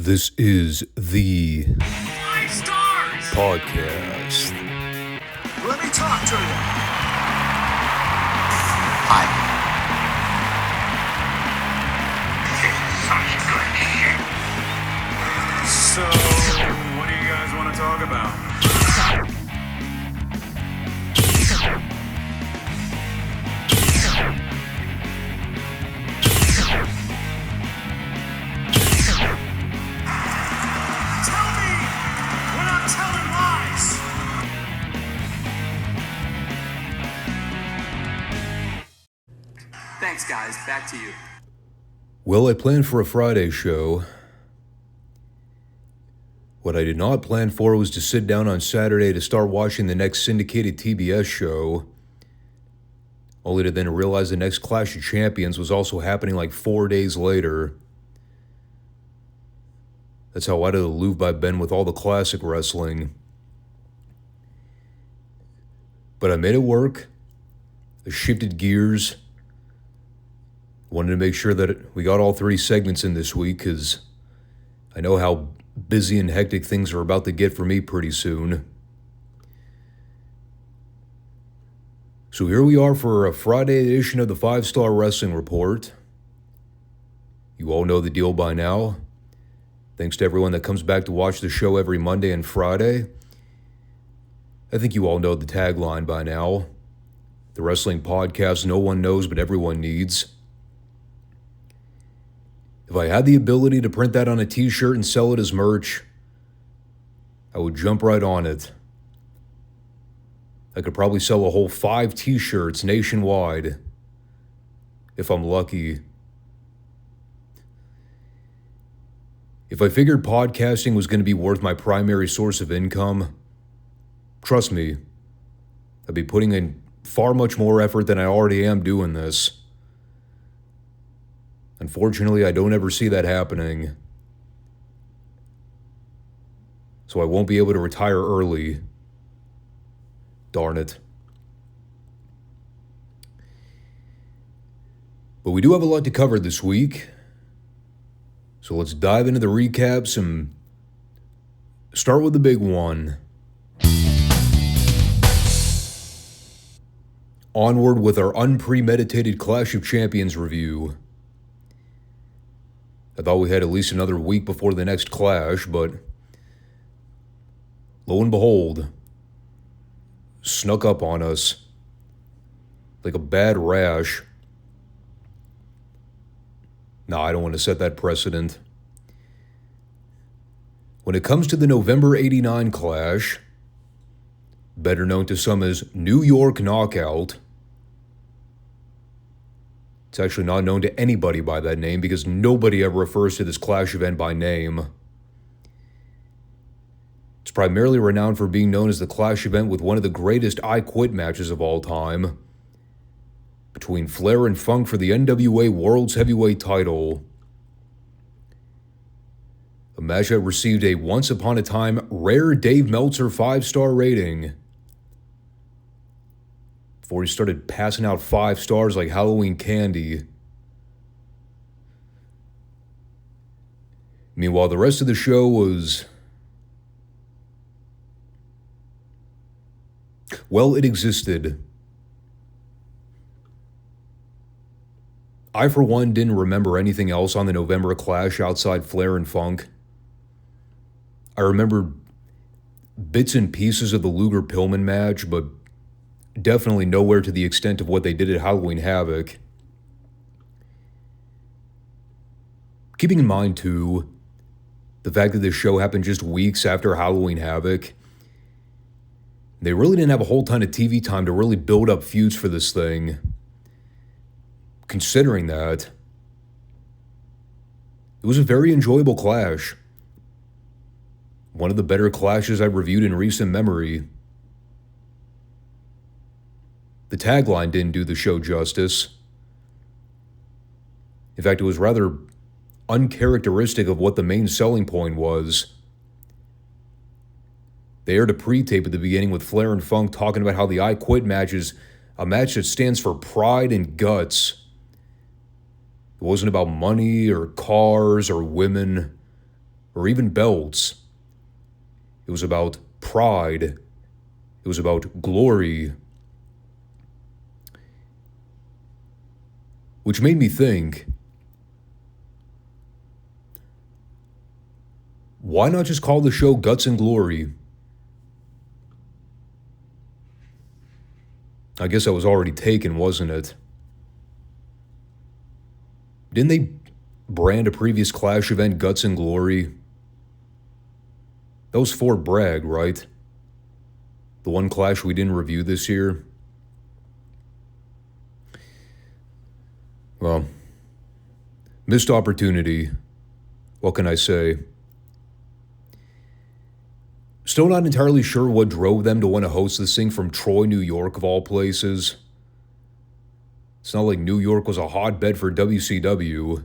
This is the Five Stars podcast. Let me talk to you. Hi. So, what do you guys want to talk about? Tell me we're not telling lies. Thanks, guys. Back to you. Well, I planned for a Friday show. What I did not plan for was to sit down on Saturday to start watching the next syndicated TBS show, only to then realize the next Clash of Champions was also happening like 4 days later. That's how out of the loop I've been with all the classic wrestling. But I made it work. I shifted gears. Wanted to make sure that we got all three segments in this week because I know how busy and hectic things are about to get for me pretty soon. So here we are for a Friday edition of the Five Starr Wrestling Report. You all know the deal by now. Thanks to everyone that comes back to watch the show every Monday and Friday. I think you all know the tagline by now. The wrestling podcast no one knows but everyone needs. If I had the ability to print that on a t-shirt and sell it as merch, I would jump right on it. I could probably sell a whole 5 t-shirts nationwide, if I'm lucky. If I figured podcasting was going to be worth my primary source of income, trust me, I'd be putting in far much more effort than I already am doing this. Unfortunately, I don't ever see that happening. So I won't be able to retire early. Darn it. But we do have a lot to cover this week. So let's dive into the recaps and start with the big one. Onward with our unpremeditated Clash of Champions review. I thought we had at least another week before the next Clash, but lo and behold, snuck up on us like a bad rash. No, I don't want to set that precedent. When it comes to the November '89 Clash, better known to some as New York Knockout, it's actually not known to anybody by that name because nobody ever refers to this Clash event by name. It's primarily renowned for being known as the Clash event with one of the greatest I Quit matches of all time, between Flair and Funk for the NWA World Heavyweight Title. A match that received a once-upon-a-time rare Dave Meltzer 5-star rating, before he started passing out 5 stars like Halloween candy. Meanwhile, the rest of the show was, well, it existed. I, for one, didn't remember anything else on the November Clash outside Flair and Funk. I remember bits and pieces of the Luger-Pillman match, but definitely nowhere to the extent of what they did at Halloween Havoc. Keeping in mind, too, the fact that this show happened just weeks after Halloween Havoc, they really didn't have a whole ton of TV time to really build up feuds for this thing. Considering that, it was a very enjoyable Clash. One of the better Clashes I've reviewed in recent memory. The tagline didn't do the show justice. In fact, it was rather uncharacteristic of what the main selling point was. They aired a pre-tape at the beginning with Flair and Funk talking about how the I Quit match is a match that stands for pride and guts. It wasn't about money or cars or women. or even belts. It was about pride. It was about glory. Which made me think, why not just call the show Guts and Glory? I guess that was already taken, wasn't it? Didn't they brand a previous Clash event Guts and Glory? That was Fort Bragg, right? The one Clash we didn't review this year. Well, missed opportunity. What can I say? Still not entirely sure what drove them to want to host this thing from Troy, New York, of all places. It's not like New York was a hotbed for WCW.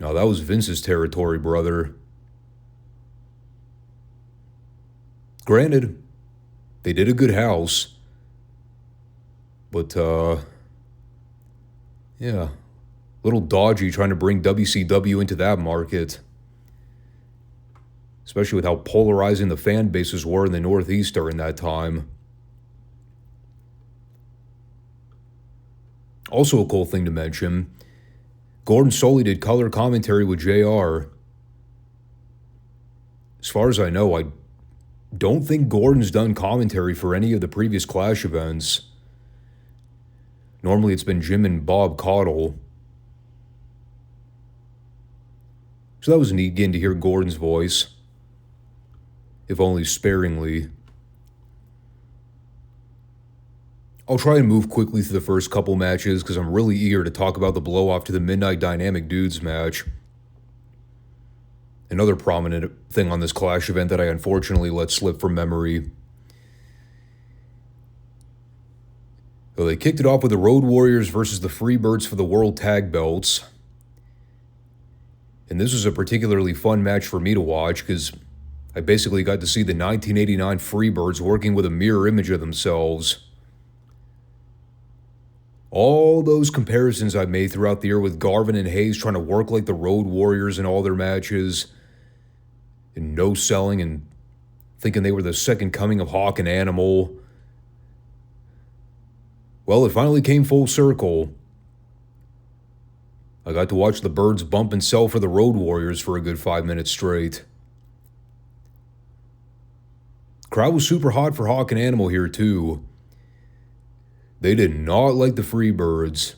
No, that was Vince's territory, brother. Granted, they did a good house. But, yeah, a little dodgy trying to bring WCW into that market. Especially with how polarizing the fan bases were in the Northeast during that time. Also a cool thing to mention, Gordon Solie did color commentary with JR. As far as I know, I don't think Gordon's done commentary for any of the previous Clash events. Normally it's been Jim and Bob Caudle. So that was neat getting to hear Gordon's voice. If only sparingly. I'll try and move quickly through the first couple matches because I'm really eager to talk about the blow-off to the Midnight Dynamic Dudes match. Another prominent thing on this Clash event that I unfortunately let slip from memory. So they kicked it off with the Road Warriors versus the Freebirds for the World Tag Belts. And this was a particularly fun match for me to watch because I basically got to see the 1989 Freebirds working with a mirror image of themselves. All those comparisons I made throughout the year with Garvin and Hayes trying to work like the Road Warriors in all their matches, and no selling and thinking they were the second coming of Hawk and Animal. Well, it finally came full circle. I got to watch the Birds bump and sell for the Road Warriors for a good 5 minutes straight. Crowd was super hot for Hawk and Animal here too. They did not like the Freebirds.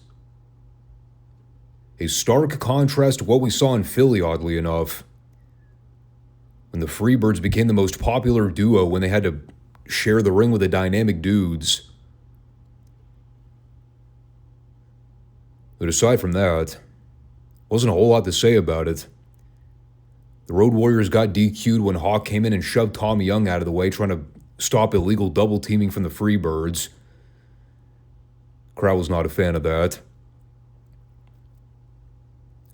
A stark contrast to what we saw in Philly, oddly enough. When the Freebirds became the most popular duo when they had to share the ring with the Dynamic Dudes. But aside from that, wasn't a whole lot to say about it. The Road Warriors got DQ'd when Hawk came in and shoved Tommy Young out of the way, trying to stop illegal double teaming from the Freebirds. Crowd was not a fan of that.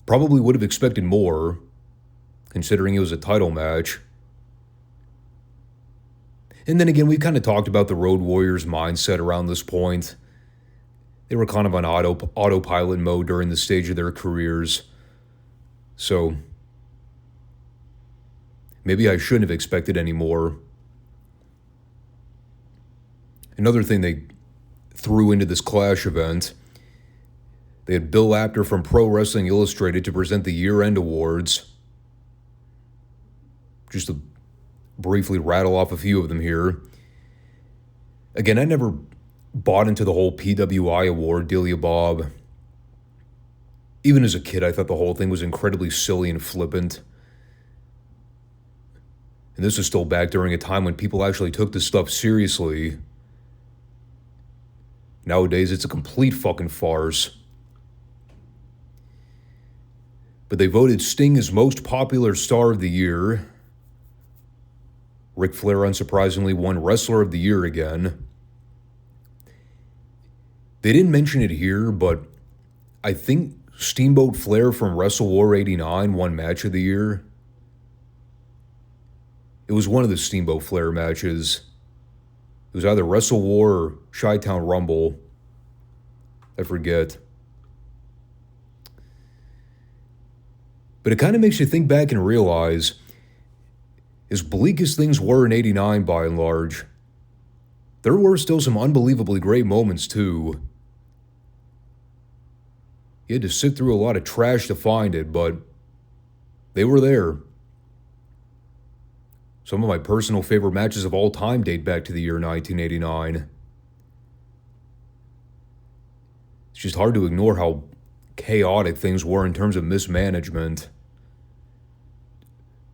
Probably would have expected more, considering it was a title match. And then again, we kind of talked about the Road Warriors' mindset around this point. They were kind of on autopilot mode during the stage of their careers. So maybe I shouldn't have expected any more. Another thing they threw into this Clash event, they had Bill Apter from Pro Wrestling Illustrated to present the year-end awards. Just to briefly rattle off a few of them here. Again, I never bought into the whole PWI award, Delia Bob. Even as a kid, I thought the whole thing was incredibly silly and flippant. And this was still back during a time when people actually took this stuff seriously. Nowadays, it's a complete fucking farce. But they voted Sting as most popular star of the year. Ric Flair, unsurprisingly, won Wrestler of the Year again. They didn't mention it here, but I think Steamboat Flair from Wrestle War 89 won Match of the Year. It was one of the Steamboat Flair matches. It was either Wrestle War or Chi-Town Rumble. I forget. But it kind of makes you think back and realize, as bleak as things were in '89 by and large, there were still some unbelievably great moments too. You had to sit through a lot of trash to find it, but they were there. Some of my personal favorite matches of all time date back to the year 1989. It's just hard to ignore how chaotic things were in terms of mismanagement.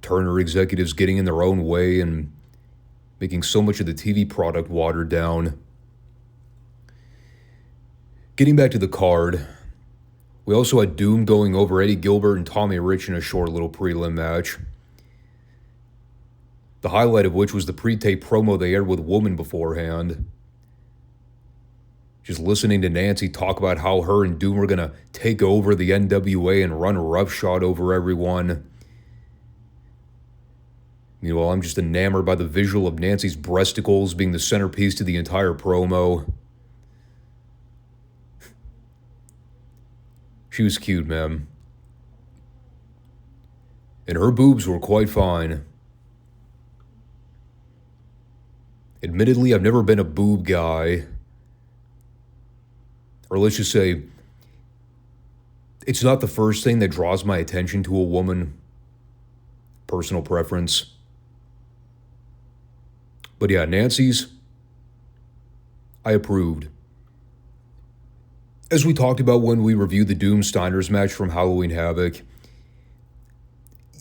Turner executives getting in their own way and making so much of the TV product watered down. Getting back to the card, we also had Doom going over Eddie Gilbert and Tommy Rich in a short little prelim match. The highlight of which was the pre-tape promo they aired with Woman beforehand. Just listening to Nancy talk about how her and Doom were going to take over the NWA and run roughshod over everyone. Meanwhile, I'm just enamored by the visual of Nancy's breasticles being the centerpiece to the entire promo. She was cute, man. And her boobs were quite fine. Admittedly, I've never been a boob guy. Or let's just say, it's not the first thing that draws my attention to a woman. Personal preference. But yeah, Nancy's, I approved. As we talked about when we reviewed the Doom Steiners match from Halloween Havoc,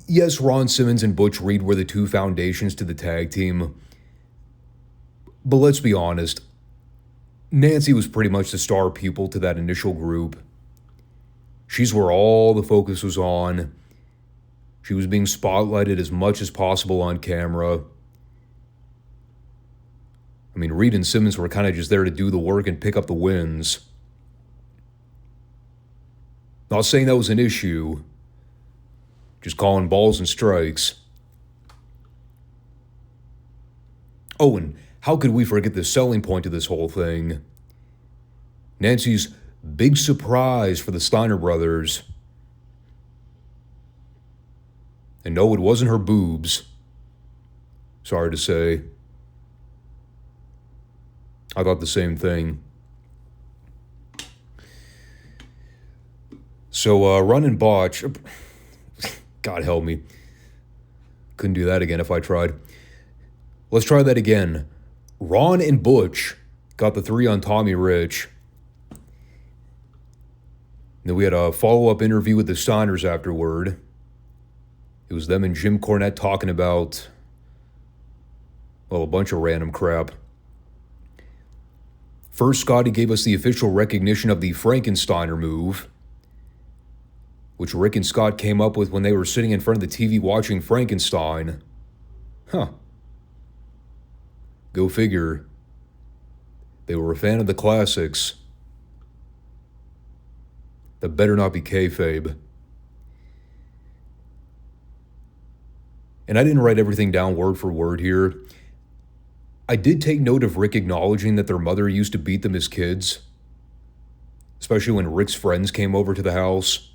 yes, Ron Simmons and Butch Reed were the two foundations to the tag team. But let's be honest, Nancy was pretty much the star pupil to that initial group. She's where all the focus was on. She was being spotlighted as much as possible on camera. I mean, Reed and Simmons were kind of just there to do the work and pick up the wins. Not saying that was an issue, just calling balls and strikes. Oh, and how could we forget the selling point of this whole thing? Nancy's big surprise for the Steiner brothers. And no, it wasn't her boobs. Sorry to say. I thought the same thing. So, Run and Botch, God help me. Couldn't do that again if I tried. Let's try that again. Ron and Butch got the 3 on Tommy Rich. Then we had a follow-up interview with the Steiners afterward. It was them and Jim Cornette talking about, well, a bunch of random crap. First, Scotty gave us the official recognition of the Frankensteiner move, which Rick and Scott came up with when they were sitting in front of the TV watching Frankenstein. Huh. Go figure. They were a fan of the classics. That better not be kayfabe. And I didn't write everything down word for word here. I did take note of Rick acknowledging that their mother used to beat them as kids, especially when Rick's friends came over to the house.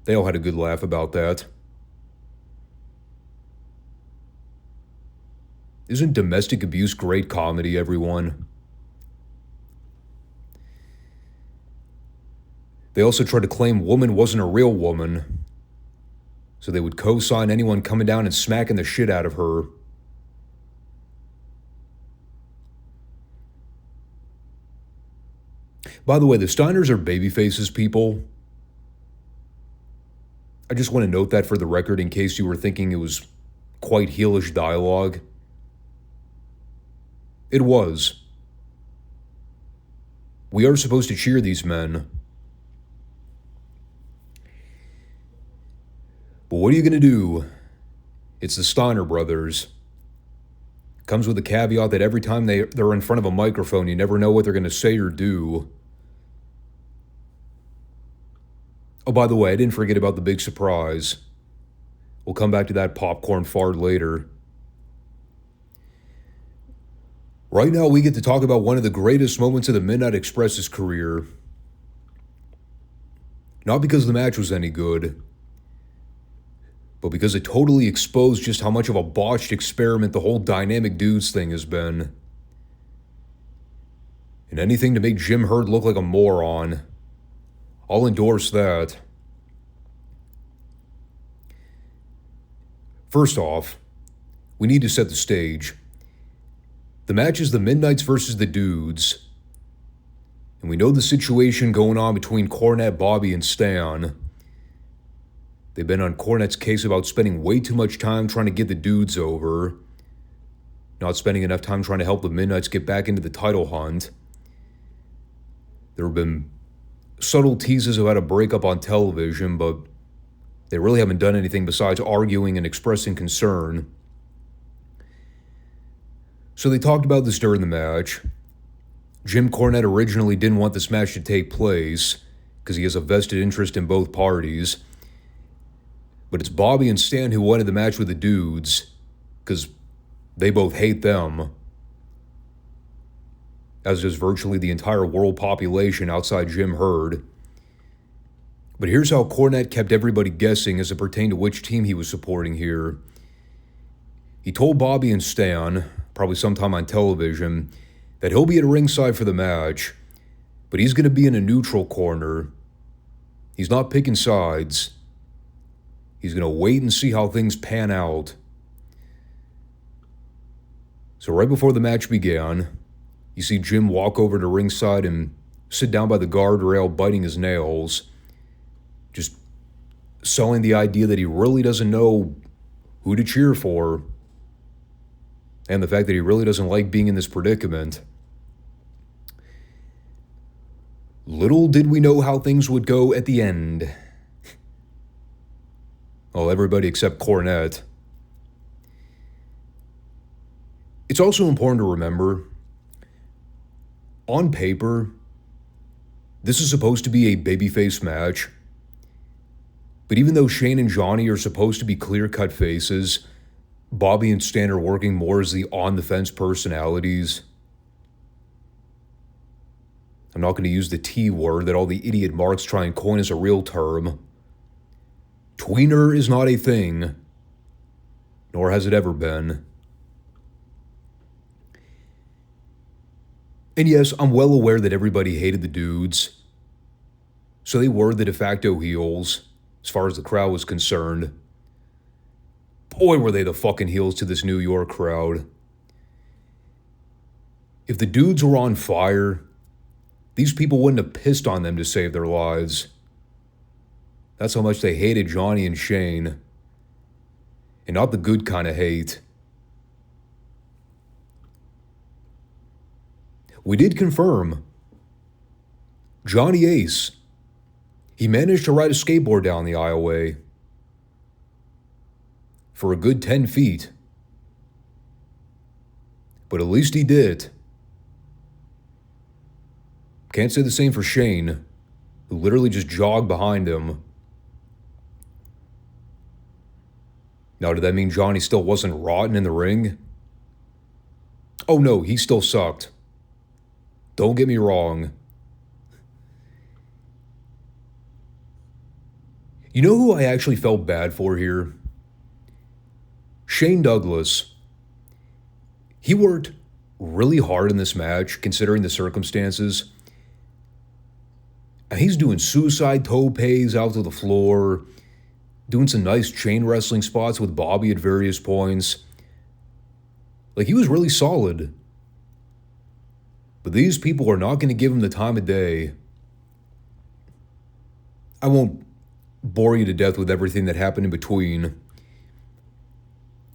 They all had a good laugh about that. Isn't domestic abuse great comedy, everyone? They also tried to claim Woman wasn't a real woman, so they would co-sign anyone coming down and smacking the shit out of her. By the way, the Steiners are babyfaces, people. I just want to note that for the record in case you were thinking it was quite heelish dialogue. It was. We are supposed to cheer these men. But what are you going to do? It's the Steiner brothers. Comes with the caveat that every time they're in front of a microphone, you never know what they're going to say or do. Oh, by the way, I didn't forget about the big surprise. We'll come back to that popcorn fart later. Right now, we get to talk about one of the greatest moments of the Midnight Express's career. Not because the match was any good, but because it totally exposed just how much of a botched experiment the whole dynamic dudes thing has been. And anything to make Jim Herd look like a moron, I'll endorse that. First off, we need to set the stage. The match is the Midnights versus the Dudes. And we know the situation going on between Cornette, Bobby, and Stan. They've been on Cornette's case about spending way too much time trying to get the Dudes over, not spending enough time trying to help the Midnights get back into the title hunt. There have been subtle teases about a breakup on television, but they really haven't done anything besides arguing and expressing concern. So they talked about this during the match. Jim Cornette originally didn't want this match to take place because he has a vested interest in both parties. But it's Bobby and Stan who wanted the match with the Dudes because they both hate them, as does virtually the entire world population outside Jim Herd. But here's how Cornette kept everybody guessing as it pertained to which team he was supporting here. He told Bobby and Stan, probably sometime on television, that he'll be at ringside for the match, but he's going to be in a neutral corner. He's not picking sides. He's going to wait and see how things pan out. So right before the match began, you see Jim walk over to ringside and sit down by the guardrail biting his nails, just selling the idea that he really doesn't know who to cheer for, and the fact that he really doesn't like being in this predicament. Little did we know how things would go at the end. Well, everybody except Cornette. It's also important to remember, on paper, this is supposed to be a babyface match. But even though Shane and Johnny are supposed to be clear-cut faces, Bobby and Stan are working more as the on-the-fence personalities. I'm not going to use the T word that all the idiot marks try and coin as a real term. Tweener is not a thing, nor has it ever been. And yes, I'm well aware that everybody hated the Dudes, so they were the de facto heels, as far as the crowd was concerned. Boy, were they the fucking heels to this New York crowd. If the Dudes were on fire, these people wouldn't have pissed on them to save their lives. That's how much they hated Johnny and Shane. And not the good kind of hate. We did confirm Johnny Ace, he managed to ride a skateboard down the aisleway for a good 10 feet. But at least he did. Can't say the same for Shane, who literally just jogged behind him. Now, did that mean Johnny still wasn't rotten in the ring? Oh no, he still sucked. Don't get me wrong. You know who I actually felt bad for here? Shane Douglas. He worked really hard in this match, considering the circumstances. And he's doing suicide topes out to the floor, doing some nice chain wrestling spots with Bobby at various points. Like, he was really solid. But these people are not going to give him the time of day. I won't bore you to death with everything that happened in between.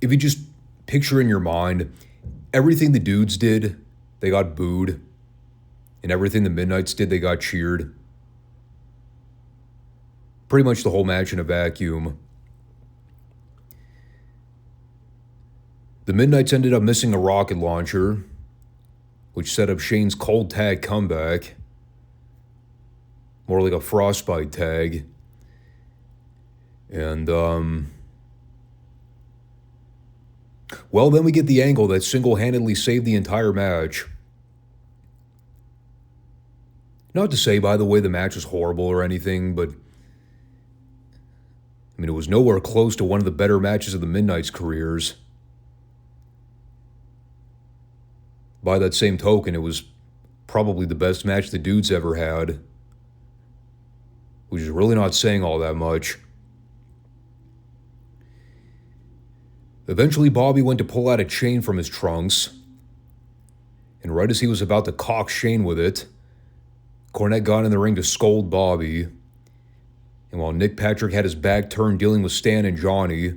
If you just picture in your mind, everything the Dudes did, they got booed. And everything the Midnights did, they got cheered. Pretty much the whole match in a vacuum. The Midnights ended up missing a rocket launcher, which set up Shane's cold tag comeback. More like a frostbite tag. And, well, then we get the angle that single-handedly saved the entire match. Not to say, by the way, the match was horrible or anything, but I mean, it was nowhere close to one of the better matches of the Midnight's careers. By that same token, it was probably the best match the Dudes ever had, which is really not saying all that much. Eventually, Bobby went to pull out a chain from his trunks, and right as he was about to cock Shane with it, Cornette got in the ring to scold Bobby. And while Nick Patrick had his back turned dealing with Stan and Johnny,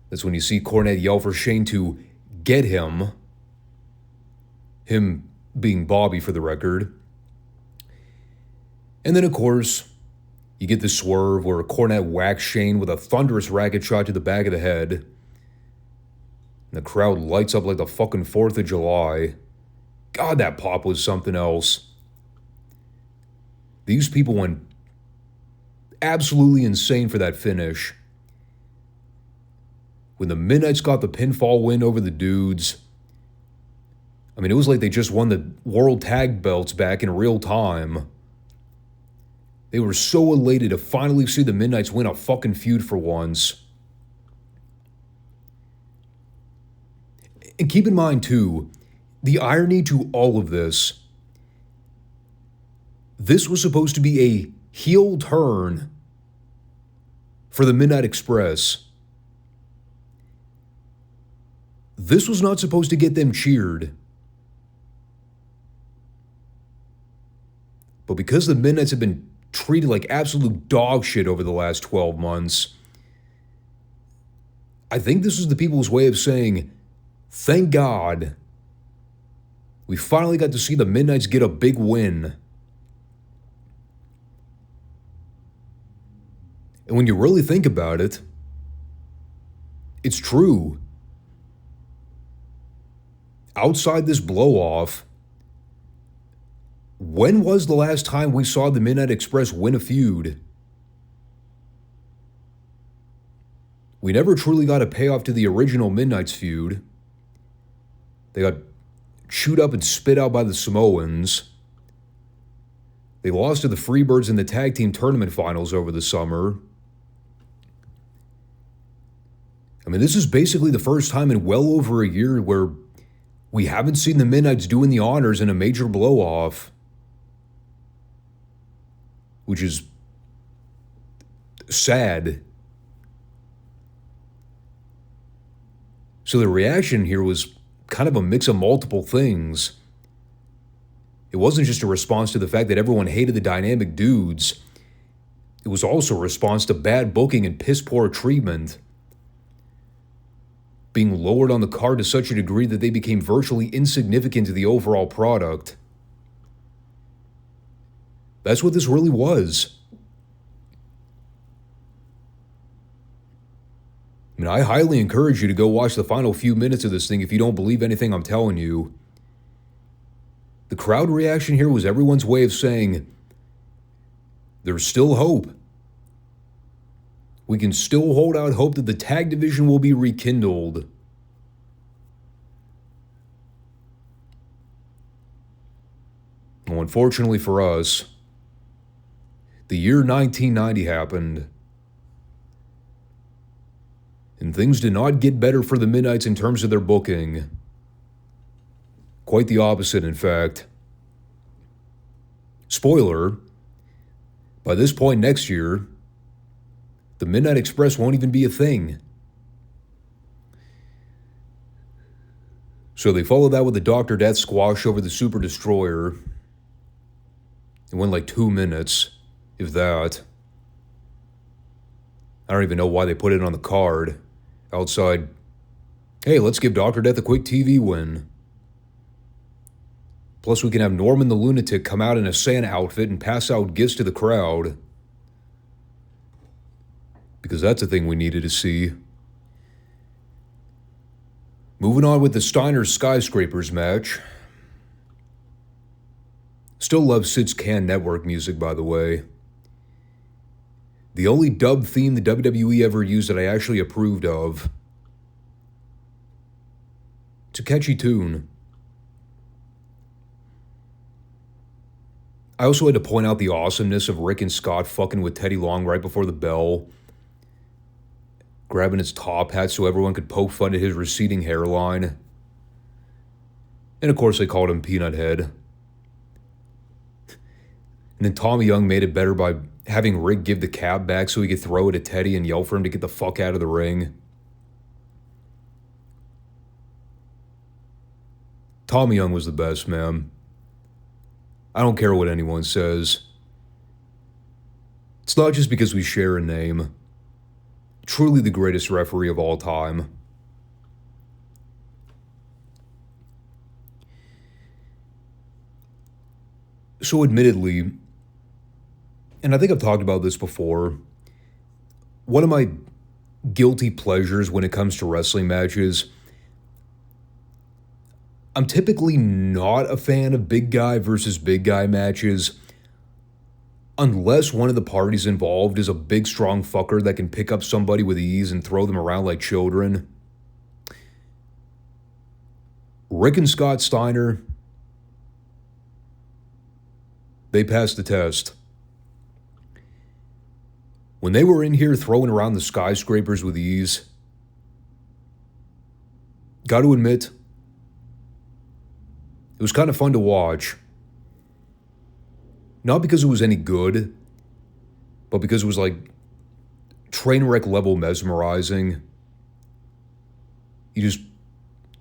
that's when you see Cornette yell for Shane to get him. Him being Bobby, for the record. And then, of course, you get the swerve where Cornette whacks Shane with a thunderous racket shot to the back of the head. And the crowd lights up like the fucking 4th of July. God, that pop was something else. These people went absolutely insane for that finish. When the Midnights got the pinfall win over the Dudes, I mean, it was like they just won the World Tag Belts back in real time. They were so elated to finally see the Midnights win a fucking feud for once. And keep in mind, too, the irony to all of this. This was supposed to be a heel turn for the Midnight Express. This was not supposed to get them cheered. But because the Midnights have been treated like absolute dog shit over the last 12 months, I think this was the people's way of saying, thank God, we finally got to see the Midnights get a big win. And when you really think about it, it's true. Outside this blow-off, when was the last time we saw the Midnight Express win a feud? We never truly got a payoff to the original Midnight's feud. They got chewed up and spit out by the Samoans. They lost to the Freebirds in the tag team tournament finals over the summer. I mean, this is basically the first time in well over a year where we haven't seen the Midnights doing the honors in a major blow-off, which is sad. So the reaction here was kind of a mix of multiple things. It wasn't just a response to the fact that everyone hated the Dynamic Dudes. It was also a response to bad booking and piss-poor treatment, being lowered on the card to such a degree that they became virtually insignificant to the overall product. That's what this really was. I mean, I highly encourage you to go watch the final few minutes of this thing if you don't believe anything I'm telling you. The crowd reaction here was everyone's way of saying, there's still hope. We can still hold out hope that the tag division will be rekindled. Well, unfortunately for us, the year 1990 happened, and things did not get better for the Midnights in terms of their booking. Quite the opposite, in fact. Spoiler, by this point next year, the Midnight Express won't even be a thing. So they followed that with a Dr. Death squash over the Super Destroyer. It went like 2 minutes, if that. I don't even know why they put it on the card. Outside, hey, let's give Dr. Death a quick TV win. Plus, we can have Norman the Lunatic come out in a Santa outfit and pass out gifts to the crowd. Because that's a thing we needed to see. Moving on with the Steiner Skyscrapers match. Still love Sid's Can Network music, by the way. The only dub theme the WWE ever used that I actually approved of. It's a catchy tune. I also had to point out the awesomeness of Rick and Scott fucking with Teddy Long right before the bell. grabbing his top hat so everyone could poke fun at his receding hairline. And of course, they called him Peanut Head. And then Tommy Young made it better by having Rick give the cap back so he could throw it at Teddy and yell for him to get the fuck out of the ring. Tommy Young was the best, man. I don't care what anyone says. It's not just because we share a name. Truly the greatest referee of all time. So admittedly, and I think I've talked about this before, one of my guilty pleasures when it comes to wrestling matches, I'm typically not a fan of big guy versus big guy matches unless one of the parties involved is a big strong fucker that can pick up somebody with ease and throw them around like children. Rick and Scott Steiner, they passed the test. When they were in here throwing around the skyscrapers with ease, got to admit, it was kind of fun to watch. Not because it was any good, but because it was like train wreck level mesmerizing. You just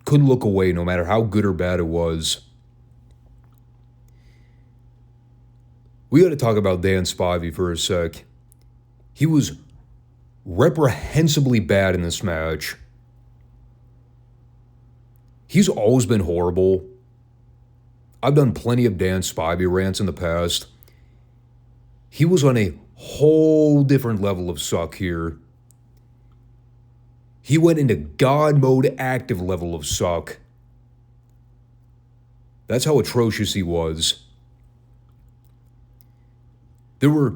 couldn't look away no matter how good or bad it was. We got to talk about Dan Spivey for a sec. He was reprehensibly bad in this match. He's always been horrible. I've done plenty of Dan Spivey rants in the past. He was on a whole different level of suck here. He went into God mode active level of suck. That's how atrocious he was. There were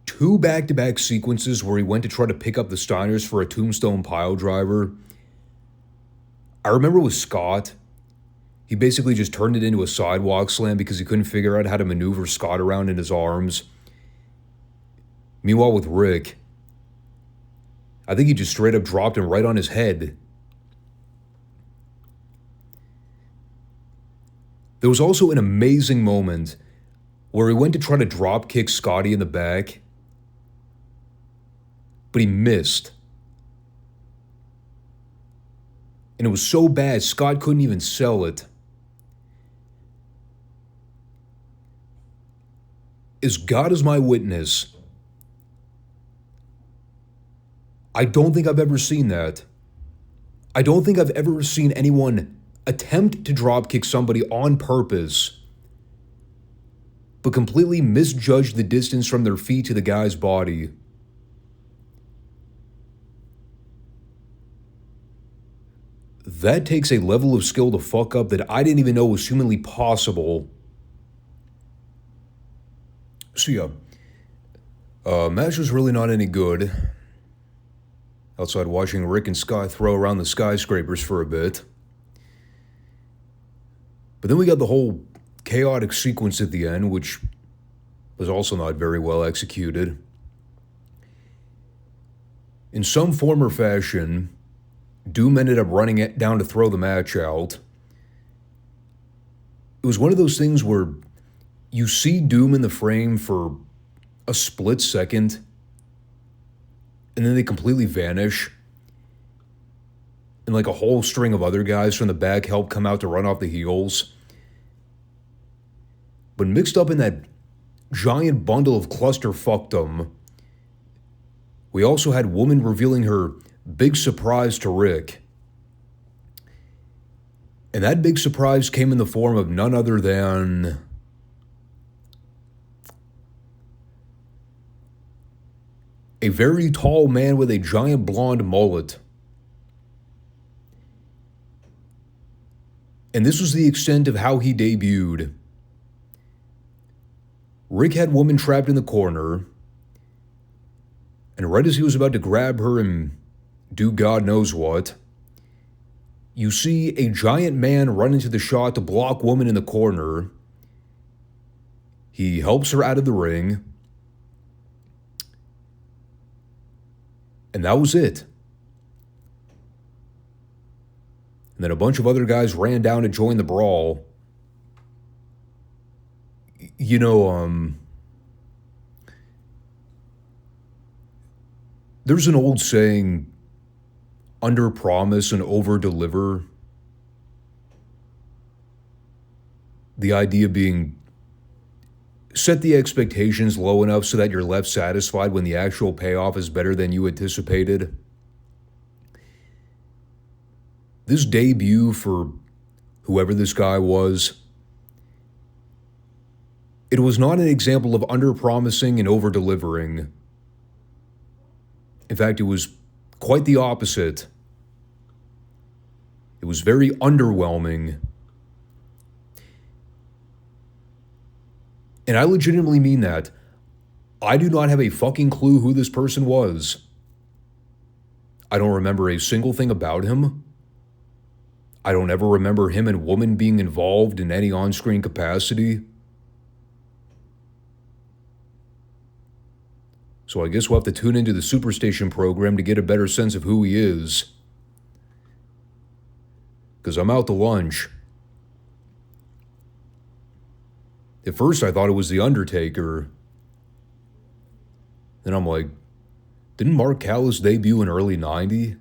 2 back-to-back sequences where he went to try to pick up the Steiners for a tombstone pile driver. I remember with Scott, he basically just turned it into a sidewalk slam because he couldn't figure out how to maneuver Scott around in his arms. Meanwhile with Rick, I think he just straight up dropped him right on his head. There was also an amazing moment where he went to try to drop kick Scotty in the back, but he missed. And it was so bad, Scott couldn't even sell it. As God is my witness, I don't think I've ever seen that. I don't think I've ever seen anyone attempt to drop kick somebody on purpose, but completely misjudge the distance from their feet to the guy's body. That takes a level of skill to fuck up that I didn't even know was humanly possible. So yeah, match was really not any good. Outside watching Rick and Scott throw around the skyscrapers for a bit. But then we got the whole chaotic sequence at the end, which was also not very well executed. In some form or fashion, Doom ended up running it down to throw the match out. It was one of those things where you see Doom in the frame for a split second, and then they completely vanish. And like a whole string of other guys from the back help come out to run off the heels. But mixed up in that giant bundle of clusterfuckdom, we also had Woman revealing her big surprise to Rick. And that big surprise came in the form of none other than a very tall man with a giant blonde mullet. And this was the extent of how he debuted. Rick had Woman trapped in the corner, and right as he was about to grab her and do God knows what, you see a giant man run into the shot to block Woman in the corner. He helps her out of the ring. And that was it. And then a bunch of other guys ran down to join the brawl. You know, there's an old saying, under promise and over deliver. The idea being, set the expectations low enough so that you're left satisfied when the actual payoff is better than you anticipated. This debut for whoever this guy was, it was not an example of under-promising and over-delivering. In fact, it was quite the opposite. It was very underwhelming. And I legitimately mean that. I do not have a fucking clue who this person was. I don't remember a single thing about him. I don't ever remember him and Woman being involved in any on-screen capacity. So I guess we'll have to tune into the Superstation program to get a better sense of who he is. Because I'm out to lunch. At first I thought it was The Undertaker. Then I'm like, didn't Mark Callis debut in early 90?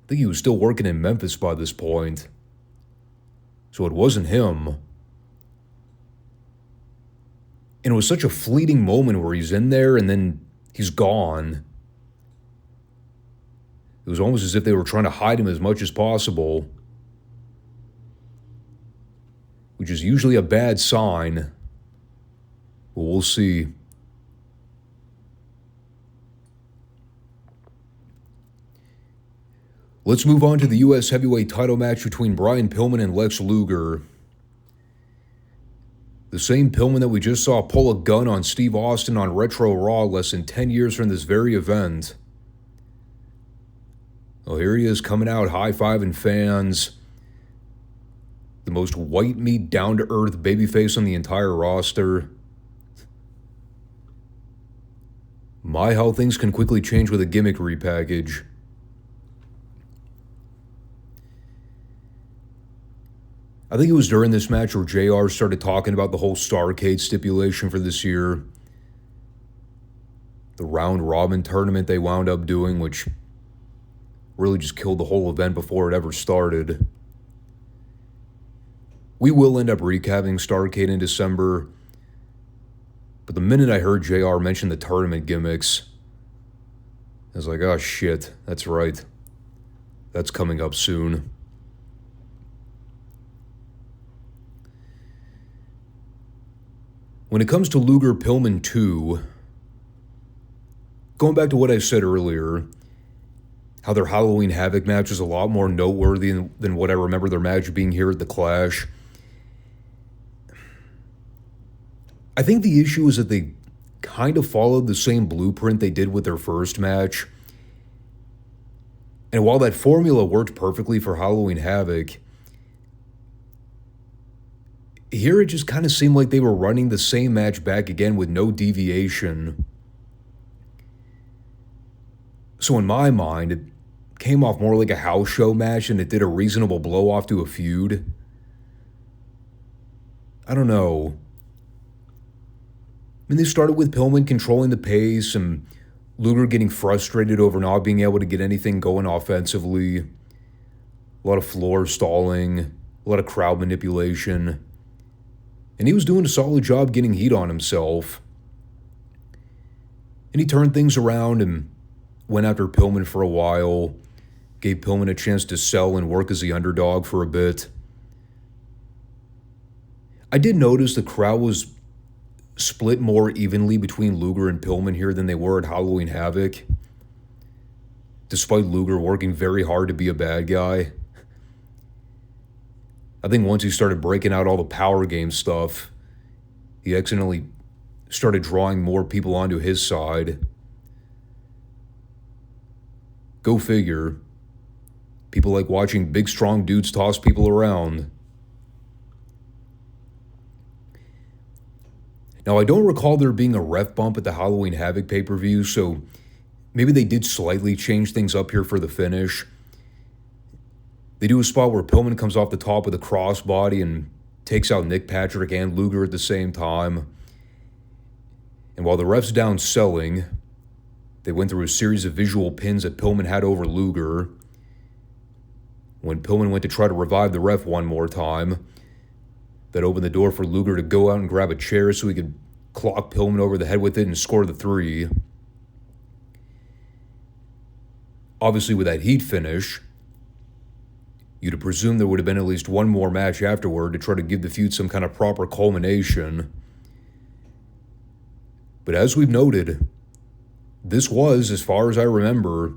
I think he was still working in Memphis by this point. So it wasn't him. And it was such a fleeting moment where he's in there and then he's gone. It was almost as if they were trying to hide him as much as possible. Which is usually a bad sign. But we'll see. Let's move on to the U.S. Heavyweight Title match between Brian Pillman and Lex Luger. The same Pillman that we just saw pull a gun on Steve Austin on Retro Raw less than 10 years from this very event. Well, here he is coming out high-fiving fans. The most white meat, down-to-earth babyface on the entire roster. My, how things can quickly change with a gimmick repackage. I think it was during this match where JR started talking about the whole Starrcade stipulation for this year. The round-robin tournament they wound up doing, which really just killed the whole event before it ever started. We will end up recapping Starrcade in December, but the minute I heard JR mention the tournament gimmicks, I was like, oh shit, that's right. That's coming up soon. When it comes to Luger Pillman 2, going back to what I said earlier, how their Halloween Havoc match is a lot more noteworthy than what I remember their match being here at the Clash. I think the issue is that they kind of followed the same blueprint they did with their first match. And while that formula worked perfectly for Halloween Havoc, here it just kind of seemed like they were running the same match back again with no deviation. So in my mind, it came off more like a house show match than it did a reasonable blow-off to a feud. I don't know. I mean, they started with Pillman controlling the pace and Luger getting frustrated over not being able to get anything going offensively. A lot of floor stalling, a lot of crowd manipulation. And he was doing a solid job getting heat on himself. And he turned things around and went after Pillman for a while, gave Pillman a chance to sell and work as the underdog for a bit. I did notice the crowd was split more evenly between Luger and Pillman here than they were at Halloween Havoc, despite Luger working very hard to be a bad guy. I think once he started breaking out all the power game stuff, he accidentally started drawing more people onto his side. Go figure. People like watching big, strong dudes toss people around. Now, I don't recall there being a ref bump at the Halloween Havoc pay-per-view, so maybe they did slightly change things up here for the finish. They do a spot where Pillman comes off the top with a crossbody and takes out Nick Patrick and Luger at the same time. And while the ref's down selling, they went through a series of visual pins that Pillman had over Luger. When Pillman went to try to revive the ref one more time, that opened the door for Luger to go out and grab a chair so he could clock Pillman over the head with it and score the 3. Obviously, with that heat finish, you'd have presumed there would have been at least one more match afterward to try to give the feud some kind of proper culmination. But as we've noted, this was, as far as I remember,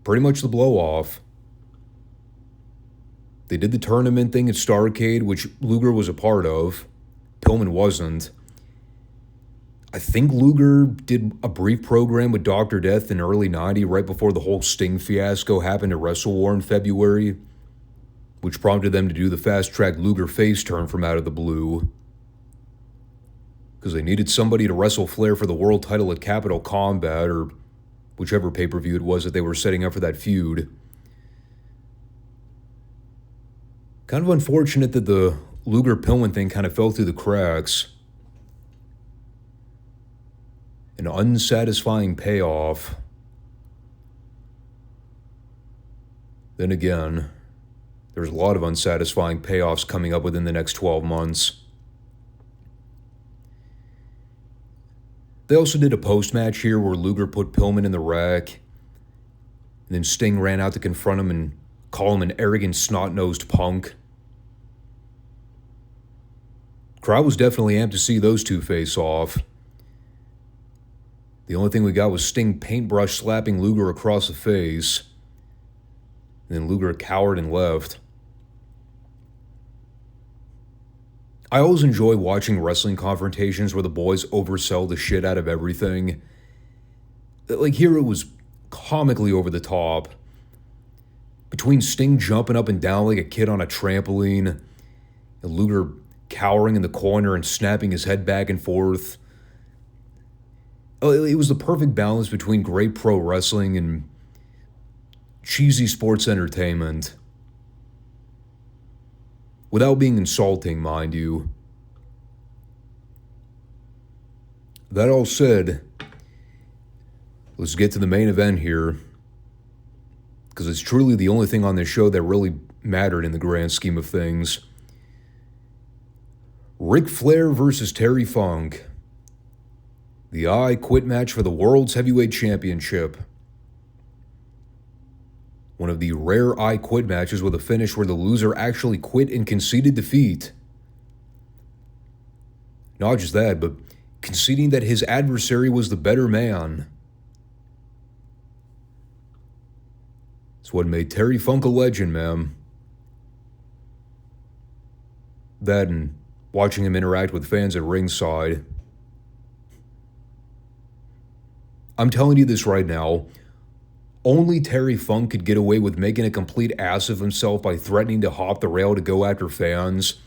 pretty much the blow-off. They did the tournament thing at Starrcade, which Luger was a part of. Pillman wasn't. I think Luger did a brief program with Dr. Death in early 90, right before the whole Sting fiasco happened at Wrestle War in February, which prompted them to do the fast-track Luger face turn from out of the blue. Because they needed somebody to wrestle Flair for the world title at Capital Combat, or whichever pay-per-view it was that they were setting up for that feud. Kind of unfortunate that the Luger-Pillman thing kind of fell through the cracks. An unsatisfying payoff. Then again, there's a lot of unsatisfying payoffs coming up within the next 12 months. They also did a post-match here where Luger put Pillman in the rack, and then Sting ran out to confront him and call him an arrogant, snot-nosed punk. Crowd was definitely amped to see those two face off. The only thing we got was Sting paintbrush slapping Luger across the face. And then Luger cowered and left. I always enjoy watching wrestling confrontations where the boys oversell the shit out of everything. Like here it was comically over the top. Between Sting jumping up and down like a kid on a trampoline, and Luger cowering in the corner and snapping his head back and forth. It was the perfect balance between great pro wrestling and cheesy sports entertainment. Without being insulting, mind you. That all said, let's get to the main event here, because it's truly the only thing on this show that really mattered in the grand scheme of things. Ric Flair versus Terry Funk. The I Quit match for the World's Heavyweight Championship. One of the rare I Quit matches with a finish where the loser actually quit and conceded defeat. Not just that, but conceding that his adversary was the better man. It's what made Terry Funk a legend, man. That and watching him interact with fans at ringside. I'm telling you this right now. Only Terry Funk could get away with making a complete ass of himself by threatening to hop the rail to go after fans.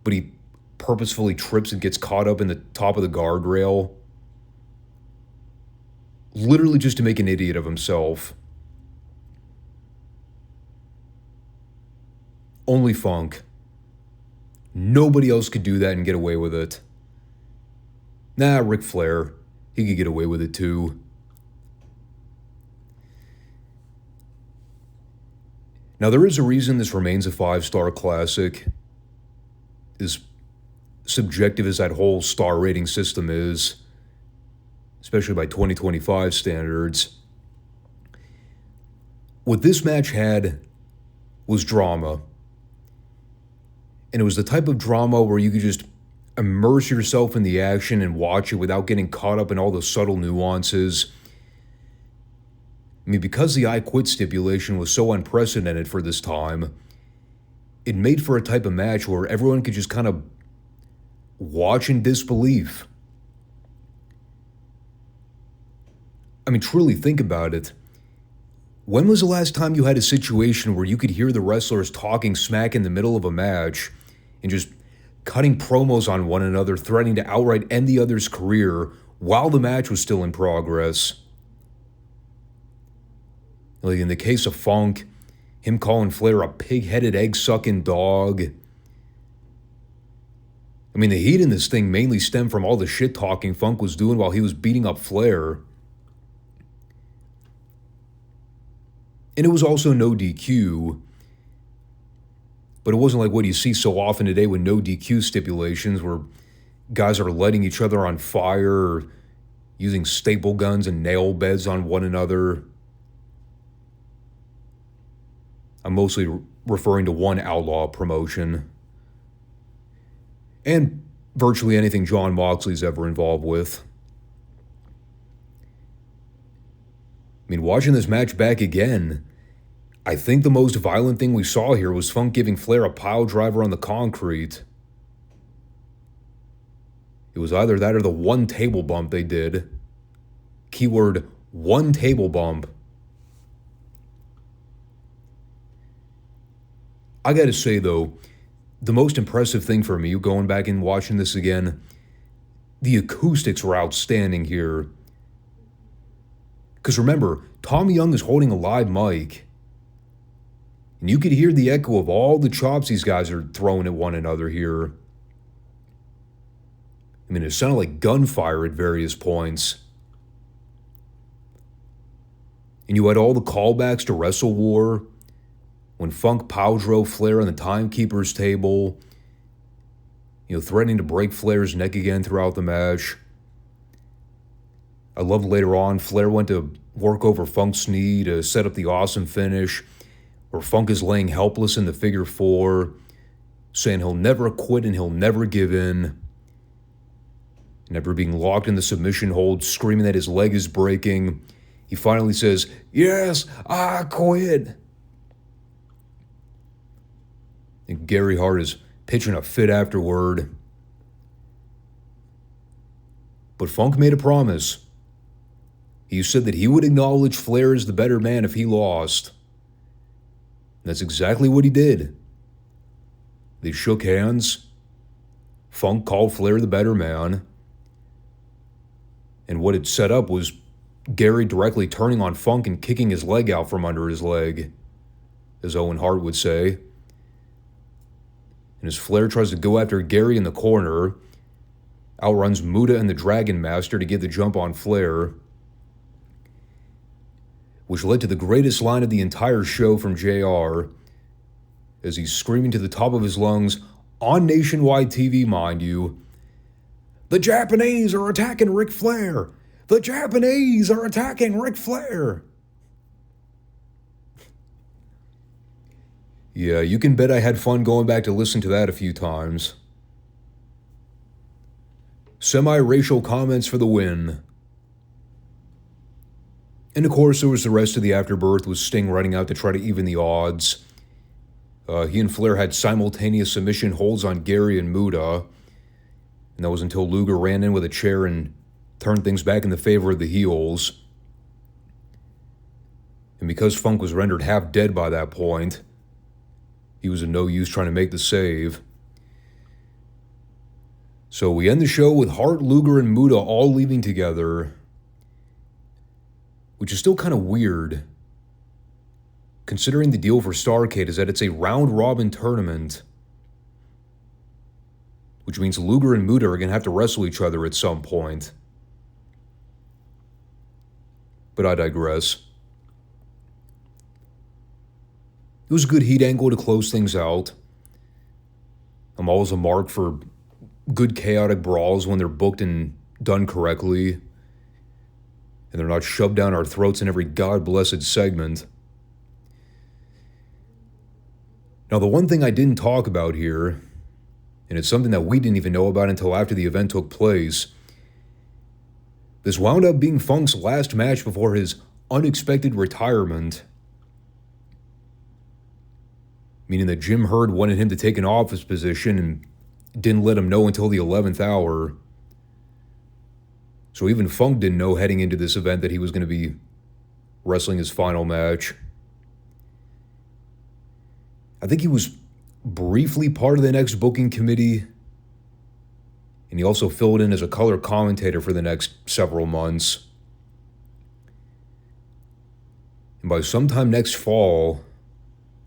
But he purposefully trips and gets caught up in the top of the guardrail. Literally just to make an idiot of himself. Only Funk. Nobody else could do that and get away with it. Nah, Ric Flair. He could get away with it too. Now, there is a reason this remains a 5-star classic. As subjective as that whole star rating system is, especially by 2025 standards. What this match had was drama. And it was the type of drama where you could just immerse yourself in the action and watch it without getting caught up in all the subtle nuances. I mean, because the I Quit stipulation was so unprecedented for this time, it made for a type of match where everyone could just kind of watch in disbelief. I mean, truly think about it. When was the last time you had a situation where you could hear the wrestlers talking smack in the middle of a match and just cutting promos on one another, threatening to outright end the other's career while the match was still in progress? Like in the case of Funk, him calling Flair a pig-headed, egg-sucking dog. I mean, the heat in this thing mainly stemmed from all the shit-talking Funk was doing while he was beating up Flair. And it was also no DQ. But it wasn't like what you see so often today with no DQ stipulations where guys are lighting each other on fire or using staple guns and nail beds on one another. I'm mostly referring to one Outlaw promotion. And virtually anything Jon Moxley's ever involved with. I mean, watching this match back again, I think the most violent thing we saw here was Funk giving Flair a pile driver on the concrete. It was either that or the one table bump they did. Keyword, one table bump. I gotta say though, the most impressive thing for me, going back and watching this again, the acoustics were outstanding here. Because remember, Tommy Young is holding a live mic. And you could hear the echo of all the chops these guys are throwing at one another here. I mean, it sounded like gunfire at various points. And you had all the callbacks to Wrestle War, when Funk power drove Flair on the timekeeper's table, threatening to break Flair's neck again throughout the match. I love later on, Flair went to work over Funk's knee to set up the awesome finish, where Funk is laying helpless in the figure four, saying he'll never quit and he'll never give in. And after being locked in the submission hold, screaming that his leg is breaking, he finally says, "Yes, I quit." And Gary Hart is pitching a fit afterward. But Funk made a promise. He said that he would acknowledge Flair as the better man if he lost. And that's exactly what he did. They shook hands. Funk called Flair the better man. And what it set up was Gary directly turning on Funk and kicking his leg out from under his leg, as Owen Hart would say. And as Flair tries to go after Gary in the corner, outruns Muta and the Dragon Master to get the jump on Flair, which led to the greatest line of the entire show from JR, as he's screaming to the top of his lungs, on nationwide TV, mind you, "The Japanese are attacking Ric Flair! The Japanese are attacking Ric Flair!" Yeah, you can bet I had fun going back to listen to that a few times. Semi-racial comments for the win. And of course, there was the rest of the afterbirth with Sting running out to try to even the odds. He and Flair had simultaneous submission holds on Gary and Muta. And that was until Luger ran in with a chair and turned things back in the favor of the heels. And because Funk was rendered half dead by that point, he was of no use trying to make the save. So we end the show with Hart, Luger, and Muta all leaving together, which is still kind of weird, considering the deal for Starrcade is that it's a round-robin tournament, which means Luger and Muta are going to have to wrestle each other at some point. But I digress. It was a good heat angle to close things out. I'm always a mark for good chaotic brawls when they're booked and done correctly, and they're not shoved down our throats in every god-blessed segment. Now, the one thing I didn't talk about here, and it's something that we didn't even know about until after the event took place, this wound up being Funk's last match before his unexpected retirement, meaning that Jim Herd wanted him to take an office position and didn't let him know until the 11th hour. So even Funk didn't know heading into this event that he was going to be wrestling his final match. I think he was briefly part of the next booking committee, and he also filled in as a color commentator for the next several months. And by sometime next fall,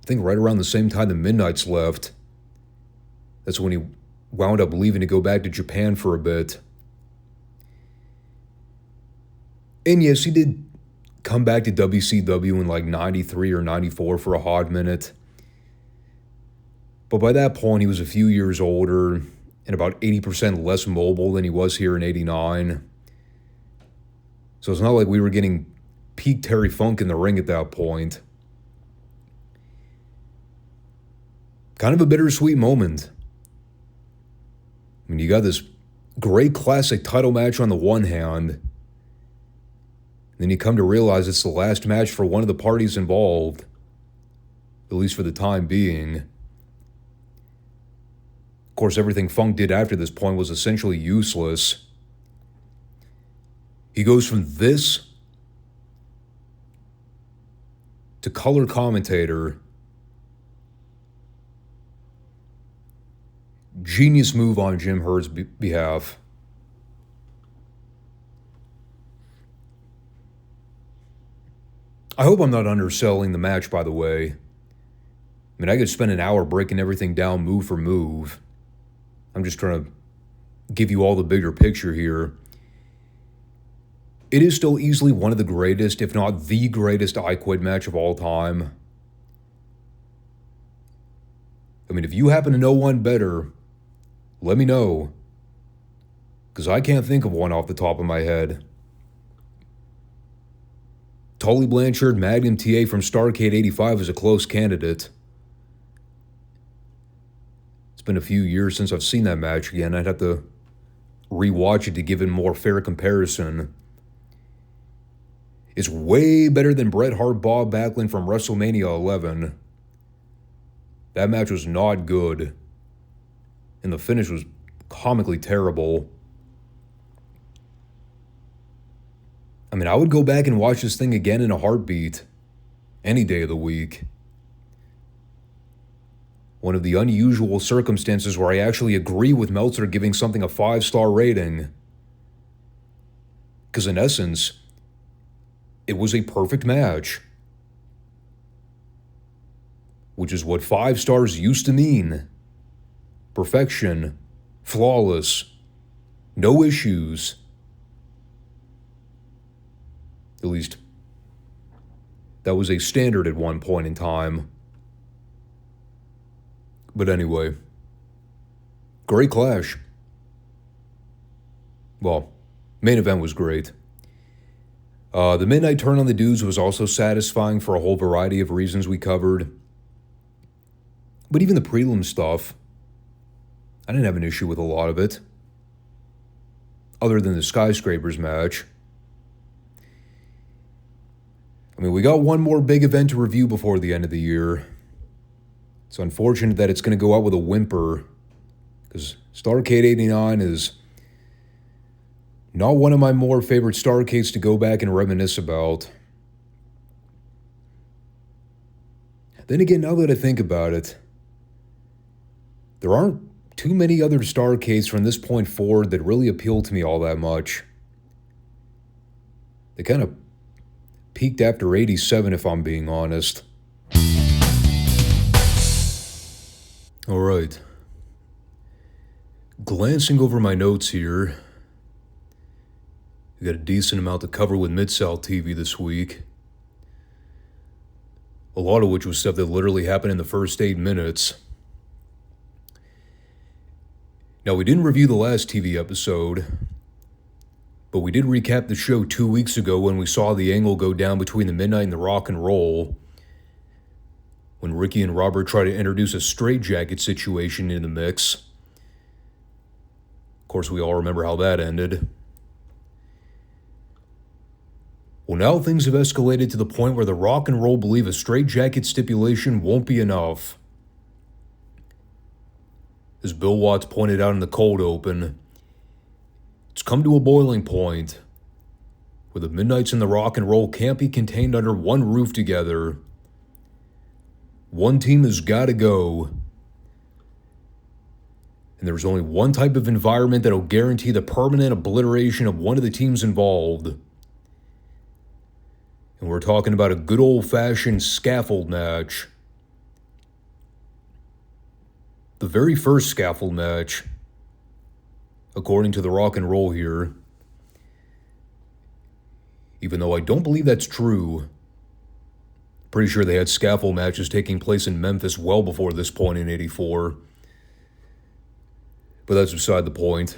I think right around the same time the Midnights left. That's when he wound up leaving to go back to Japan for a bit. And yes, he did come back to WCW in like 93 or 94 for a hot minute. But by that point, he was a few years older and about 80% less mobile than he was here in 89. So it's not like we were getting peak Terry Funk in the ring at that point. Kind of a bittersweet moment. I mean, you got this great classic title match on the one hand, then you come to realize it's the last match for one of the parties involved, at least for the time being. Of course, everything Funk did after this point was essentially useless. He goes from this to color commentator. Genius move on Jim Herd's behalf. I hope I'm not underselling the match, by the way. I mean, I could spend an hour breaking everything down move for move. I'm just trying to give you all the bigger picture here. It is still easily one of the greatest, if not the greatest, I Quit match of all time. I mean, if you happen to know one better, let me know, because I can't think of one off the top of my head. Tully Blanchard, Magnum TA from Starrcade 85 is a close candidate. It's been a few years since I've seen that match again. I'd have to rewatch it to give it a more fair comparison. It's way better than Bret Hart Bob Backlund from WrestleMania 11. That match was not good, and the finish was comically terrible. I mean, I would go back and watch this thing again in a heartbeat, any day of the week. One of the unusual circumstances where I actually agree with Meltzer giving something a 5-star rating. Because in essence, it was a perfect match. Which is what 5 stars used to mean. Perfection, flawless, no issues. At least, that was a standard at one point in time. But anyway, great clash. Well, main event was great. The Midnight Turn on the Dudes was also satisfying for a whole variety of reasons we covered. But even the prelim stuff, I didn't have an issue with a lot of it. Other than the Skyscrapers match. I mean, we got one more big event to review before the end of the year. It's unfortunate that it's going to go out with a whimper, because Starrcade 89 is not one of my more favorite Starrcades to go back and reminisce about. Then again, now that I think about it, there aren't too many other Starrcades from this point forward that really appeal to me all that much. They kind of peaked after 87, if I'm being honest. All right. Glancing over my notes here, we got a decent amount to cover with Midsouth TV this week. A lot of which was stuff that literally happened in the first 8 minutes. Now, we didn't review the last TV episode, but we did recap the show 2 weeks ago when we saw the angle go down between the Midnight and the Rock and Roll, when Ricky and Robert tried to introduce a straitjacket situation in the mix. Of course, we all remember how that ended. Well, now things have escalated to the point where the Rock and Roll believe a straitjacket stipulation won't be enough. As Bill Watts pointed out in the cold open, it's come to a boiling point where the Midnights and the Rock and Roll can't be contained under one roof together. One team has got to go. And there's only one type of environment that'll guarantee the permanent obliteration of one of the teams involved. And we're talking about a good old-fashioned scaffold match. the very first scaffold match, according to the Rock and Roll here, even though I don't believe that's true, pretty sure they had scaffold matches taking place in Memphis well before this point in '84. But that's beside the point.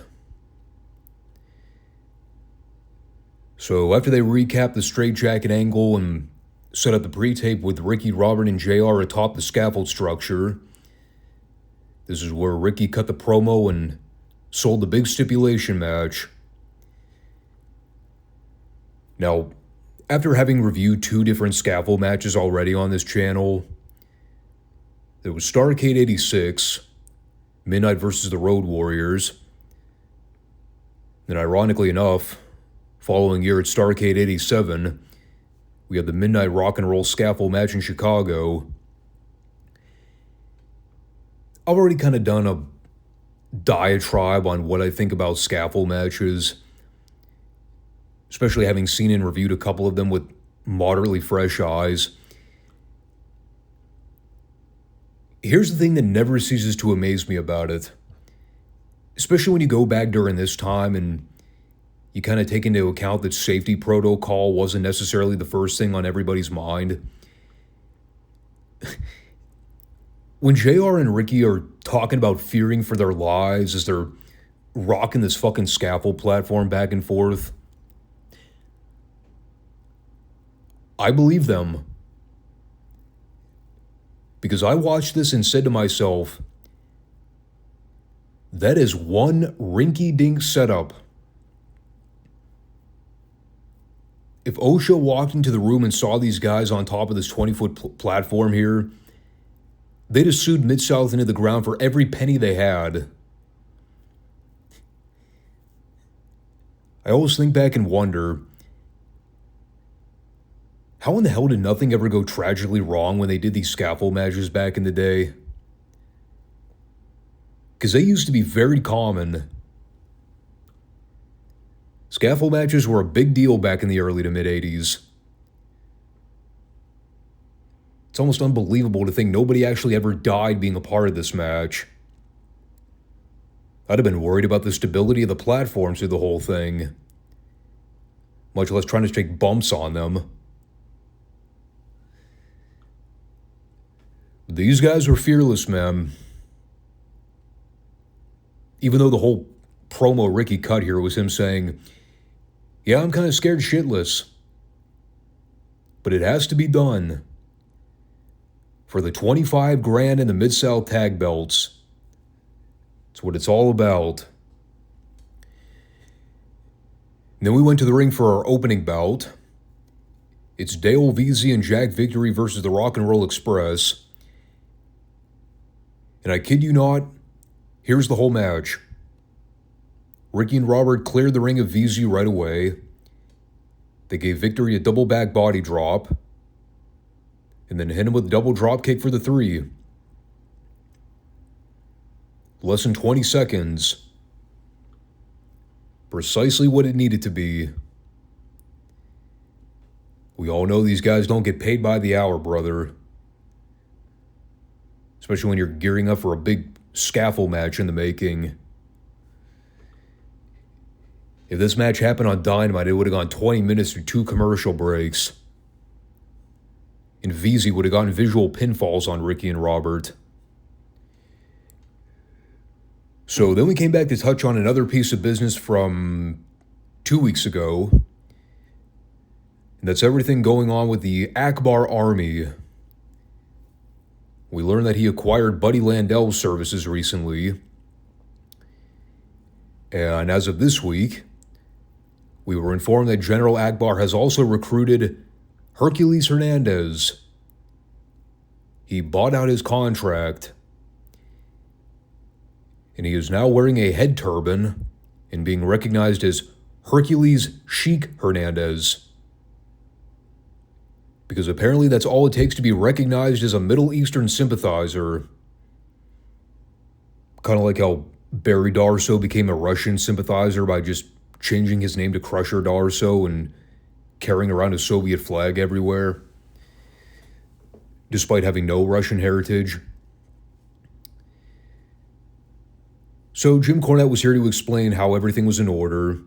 So after they recap the straitjacket angle and set up the pre-tape with Ricky, Robert, and JR atop the scaffold structure, this is where Ricky cut the promo and sold the big stipulation match. Now, after having reviewed 2 different scaffold matches already on this channel, there was Starrcade 86, Midnight versus the Road Warriors, and ironically enough, following year at Starrcade 87, we had the Midnight Rock and Roll scaffold match in Chicago. I've already kind of done a diatribe on what I think about scaffold matches, especially having seen and reviewed a couple of them with moderately fresh eyes. Here's the thing that never ceases to amaze me about it, especially when you go back during this time and you kind of take into account that safety protocol wasn't necessarily the first thing on everybody's mind. When JR and Ricky are talking about fearing for their lives as they're rocking this fucking scaffold platform back and forth, I believe them. Because I watched this and said to myself, that is one rinky-dink setup. If OSHA walked into the room and saw these guys on top of this 20-foot platform here, they'd have sued Midsouth into the ground for every penny they had. I always think back and wonder, how in the hell did nothing ever go tragically wrong when they did these scaffold matches back in the day? Because they used to be very common. Scaffold matches were a big deal back in the early to mid-'80s. It's almost unbelievable to think nobody actually ever died being a part of this match. I'd have been worried about the stability of the platforms through the whole thing, much less trying to take bumps on them. These guys were fearless, man. Even though the whole promo Ricky cut here was him saying, yeah, I'm kind of scared shitless, but it has to be done. For the 25 grand and the Mid-South tag belts. That's what it's all about. And then we went to the ring for our opening bout. It's Dale Veazey and Jack Victory versus the Rock and Roll Express. And I kid you not, here's the whole match. Ricky and Robert cleared the ring of Veazey right away. They gave Victory a double back body drop, and then hit him with a double drop kick for the 3. Less than 20 seconds. Precisely what it needed to be. We all know these guys don't get paid by the hour, brother. Especially when you're gearing up for a big scaffold match in the making. If this match happened on Dynamite, it would have gone 20 minutes through 2 commercial breaks. And Veazey would have gotten visual pinfalls on Ricky and Robert. So then we came back to touch on another piece of business from 2 weeks ago. And that's everything going on with the Akbar Army. We learned that he acquired Buddy Landell's services recently. And as of this week, we were informed that General Akbar has also recruited Hercules Hernandez. He bought out his contract, and he is now wearing a head turban and being recognized as Hercules Sheik Hernandez. Because apparently that's all it takes to be recognized as a Middle Eastern sympathizer. Kind of like how Barry Darso became a Russian sympathizer by just changing his name to Crusher Darso and carrying around a Soviet flag everywhere, despite having no Russian heritage. So Jim Cornette was here to explain how everything was in order.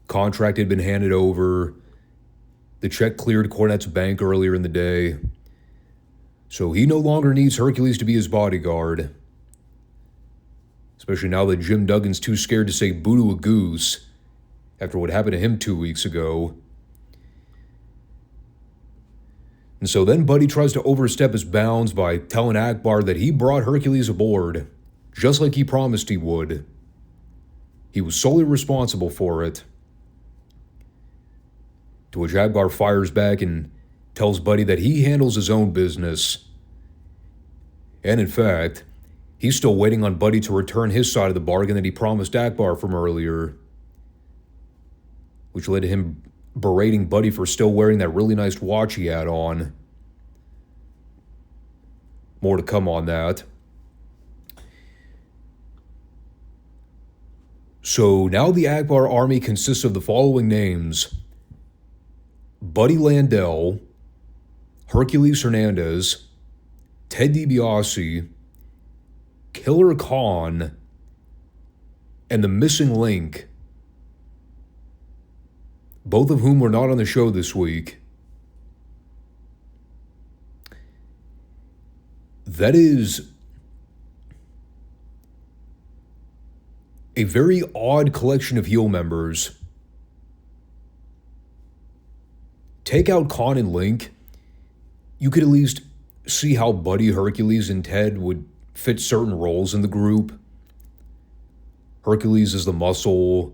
Contract had been handed over. The check cleared Cornette's bank earlier in the day. So he no longer needs Hercules to be his bodyguard. Especially now that Jim Duggan's too scared to say boo to a goose after what happened to him 2 weeks ago. And so then Buddy tries to overstep his bounds by telling Akbar that he brought Hercules aboard, just like he promised he would. He was solely responsible for it. To which Akbar fires back and tells Buddy that he handles his own business. And in fact, he's still waiting on Buddy to return his side of the bargain that he promised Akbar from earlier, which led to him berating Buddy for still wearing that really nice watch he had on. More to come on that. So now the Akbar Army consists of the following names: Buddy Landel, Hercules Hernandez, Ted DiBiase, Killer Khan, and the missing link, both of whom were not on the show this week. That is a very odd collection of heel members. Take out Khan and Link, you could at least see how Buddy, Hercules, and Ted would fit certain roles in the group. Hercules is the muscle,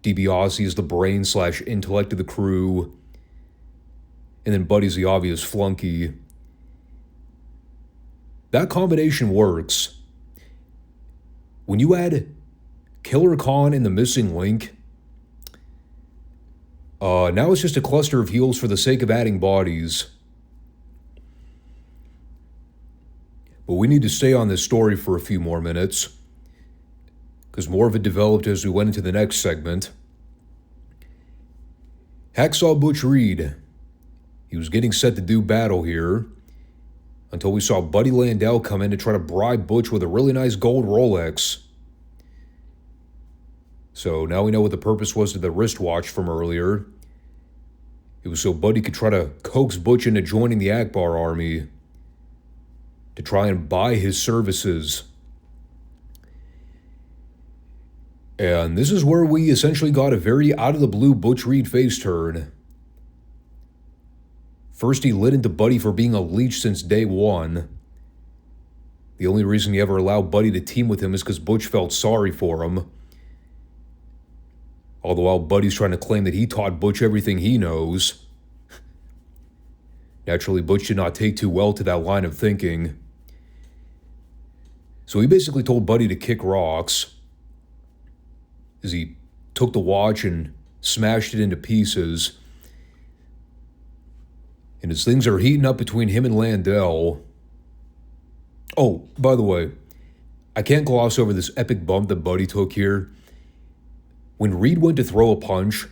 DiBiase is the brain/intellect of the crew, and then Buddy's the obvious flunky. That combination works. When you add Killer Khan and the missing link, now it's just a cluster of heels for the sake of adding bodies. But we need to stay on this story for a few more minutes, because more of it developed as we went into the next segment. Hacksaw Butch Reed, he was getting set to do battle here, until we saw Buddy Landel come in to try to bribe Butch with a really nice gold Rolex. So now we know what the purpose was to the wristwatch from earlier. It was so Buddy could try to coax Butch into joining the Akbar Army, to try and buy his services. And this is where we essentially got a very out-of-the-blue Butch Reed face turn. First, he lit into Buddy for being a leech since day one. The only reason he ever allowed Buddy to team with him is because Butch felt sorry for him. All the while, Buddy's trying to claim that he taught Butch everything he knows. Naturally, Butch did not take too well to that line of thinking. So he basically told Buddy to kick rocks, as he took the watch and smashed it into pieces. And as things are heating up between him and Landel... Oh, by the way, I can't gloss over this epic bump that Buddy took here. When Reed went to throw a punch,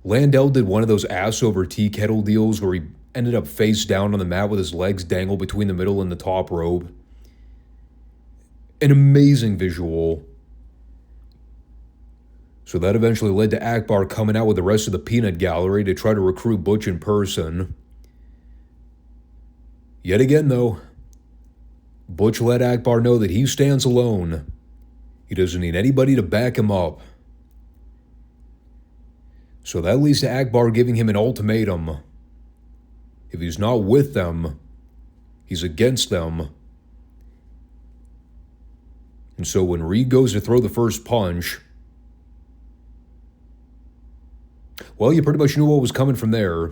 Landel did one of those ass-over-tea kettle deals where he ended up face down on the mat with his legs dangled between the middle and the top rope. An amazing visual. So that eventually led to Akbar coming out with the rest of the peanut gallery to try to recruit Butch in person. Yet again, though, Butch let Akbar know that he stands alone. He doesn't need anybody to back him up. So that leads to Akbar giving him an ultimatum. If he's not with them, he's against them. And so when Reed goes to throw the first punch, well, you pretty much knew what was coming from there.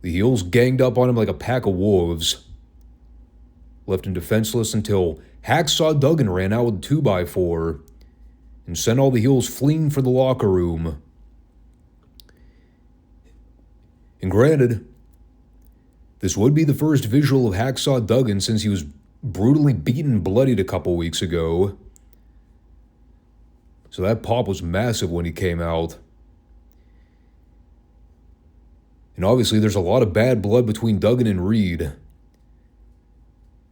The heels ganged up on him like a pack of wolves, left him defenseless until Hacksaw Duggan ran out with a 2x4 and sent all the heels fleeing for the locker room. And granted, this would be the first visual of Hacksaw Duggan since he was brutally beaten and bloodied a couple weeks ago. So that pop was massive when he came out. And obviously there's a lot of bad blood between Duggan and Reed.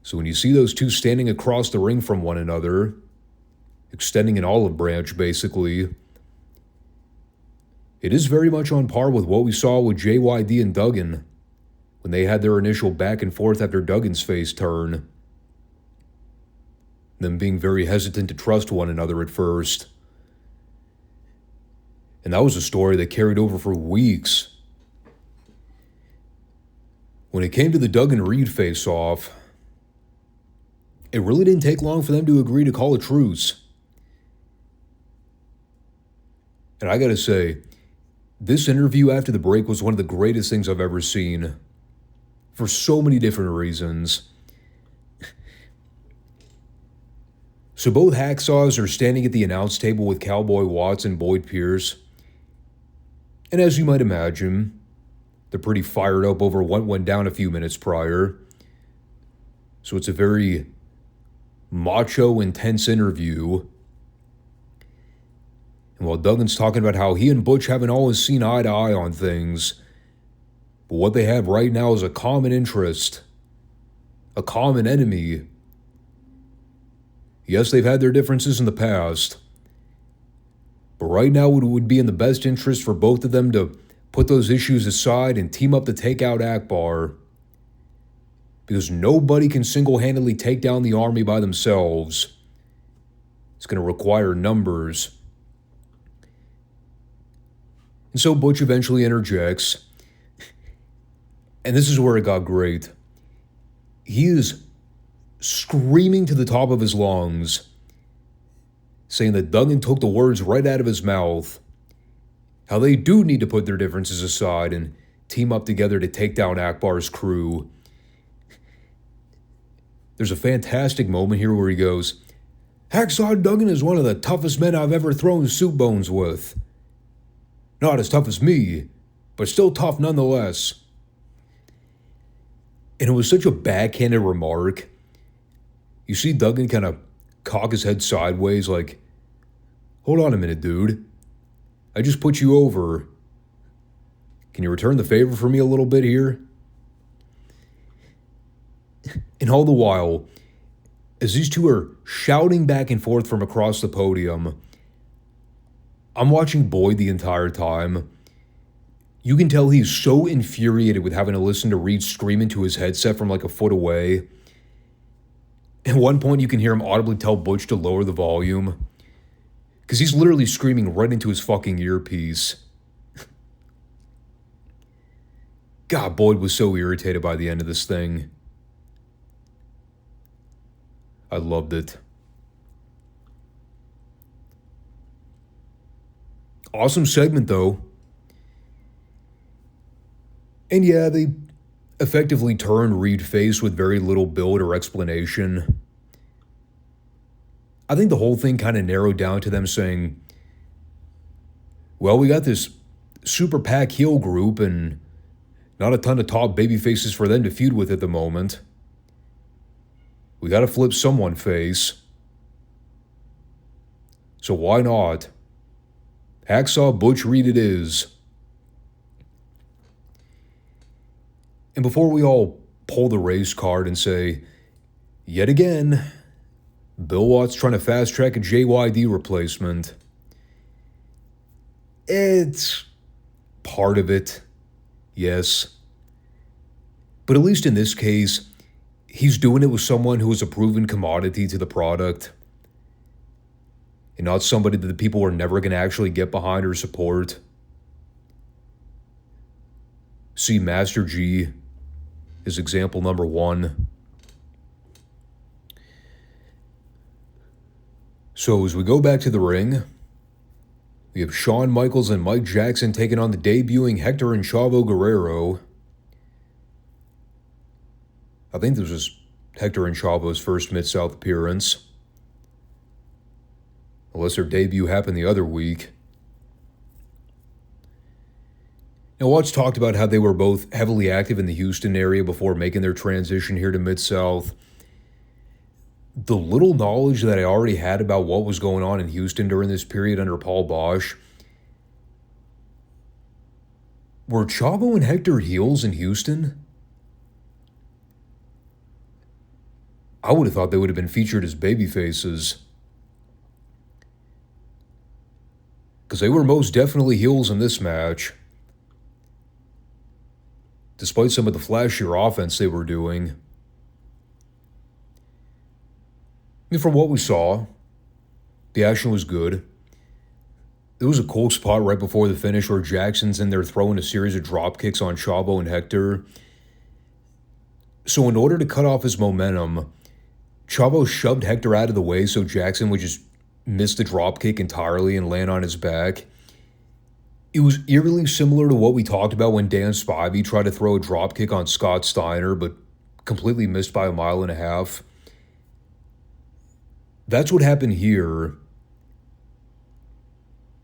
So when you see those two standing across the ring from one another, extending an olive branch basically, it is very much on par with what we saw with JYD and Duggan when they had their initial back and forth after Duggan's face turn. Them being very hesitant to trust one another at first. And that was a story that carried over for weeks. When it came to the Duggan Reed face-off, it really didn't take long for them to agree to call a truce. And I gotta say, this interview after the break was one of the greatest things I've ever seen. For so many different reasons. So both hacksaws are standing at the announce table with Cowboy Watts and Boyd Pierce. And as you might imagine, they're pretty fired up over what went down a few minutes prior. So it's a very macho, intense interview. And while Duggan's talking about how he and Butch haven't always seen eye to eye on things, but what they have right now is a common interest, a common enemy. Yes, they've had their differences in the past, but right now it would be in the best interest for both of them to put those issues aside and team up to take out Akbar. Because nobody can single-handedly take down the Army by themselves. It's going to require numbers. And so Butch eventually interjects. And this is where it got great. He is screaming to the top of his lungs, saying that Duggan took the words right out of his mouth. How they do need to put their differences aside and team up together to take down Akbar's crew. There's a fantastic moment here where he goes, "Hacksaw Duggan is one of the toughest men I've ever thrown soup bones with. Not as tough as me, but still tough nonetheless." And it was such a backhanded remark. You see Duggan kind of cock his head sideways like, "Hold on a minute, dude. I just put you over. Can you return the favor for me a little bit here?" And all the while, as these two are shouting back and forth from across the podium, I'm watching Boyd the entire time. You can tell he's so infuriated with having to listen to Reed scream into his headset from like a foot away. At one point, you can hear him audibly tell Butch to lower the volume. Because he's literally screaming right into his fucking earpiece. God, Boyd was so irritated by the end of this thing. I loved it. Awesome segment, though. And yeah, they effectively turned Reed face with very little build or explanation. I think the whole thing kind of narrowed down to them saying, well, we got this super pack heel group and not a ton of top baby faces for them to feud with at the moment. We got to flip someone face. So why not? Hacksaw Butch Reed it is. And before we all pull the race card and say, yet again, Bill Watts trying to fast track a JYD replacement. It's part of it, yes. But at least in this case, he's doing it with someone who is a proven commodity to the product. And not somebody that the people are never going to actually get behind or support. See Master G is example number one. So as we go back to the ring, we have Shawn Michaels and Mike Jackson taking on the debuting Hector and Chavo Guerrero. I think this was Hector and Chavo's first Mid-South appearance. Unless their debut happened the other week. Now, Watts talked about how they were both heavily active in the Houston area before making their transition here to Mid-South. The little knowledge that I already had about what was going on in Houston during this period under Paul Bosch. Were Chavo and Hector heels in Houston? I would have thought they would have been featured as babyfaces. Because they were most definitely heels in this match. Despite some of the flashier offense they were doing. I mean, from what we saw, the action was good. There was a cool spot right before the finish where Jackson's in there throwing a series of drop kicks on Chavo and Hector. So in order to cut off his momentum, Chavo shoved Hector out of the way so Jackson would just miss the drop kick entirely and land on his back. It was eerily similar to what we talked about when Dan Spivey tried to throw a drop kick on Scott Steiner, but completely missed by 1.5 miles. That's what happened here.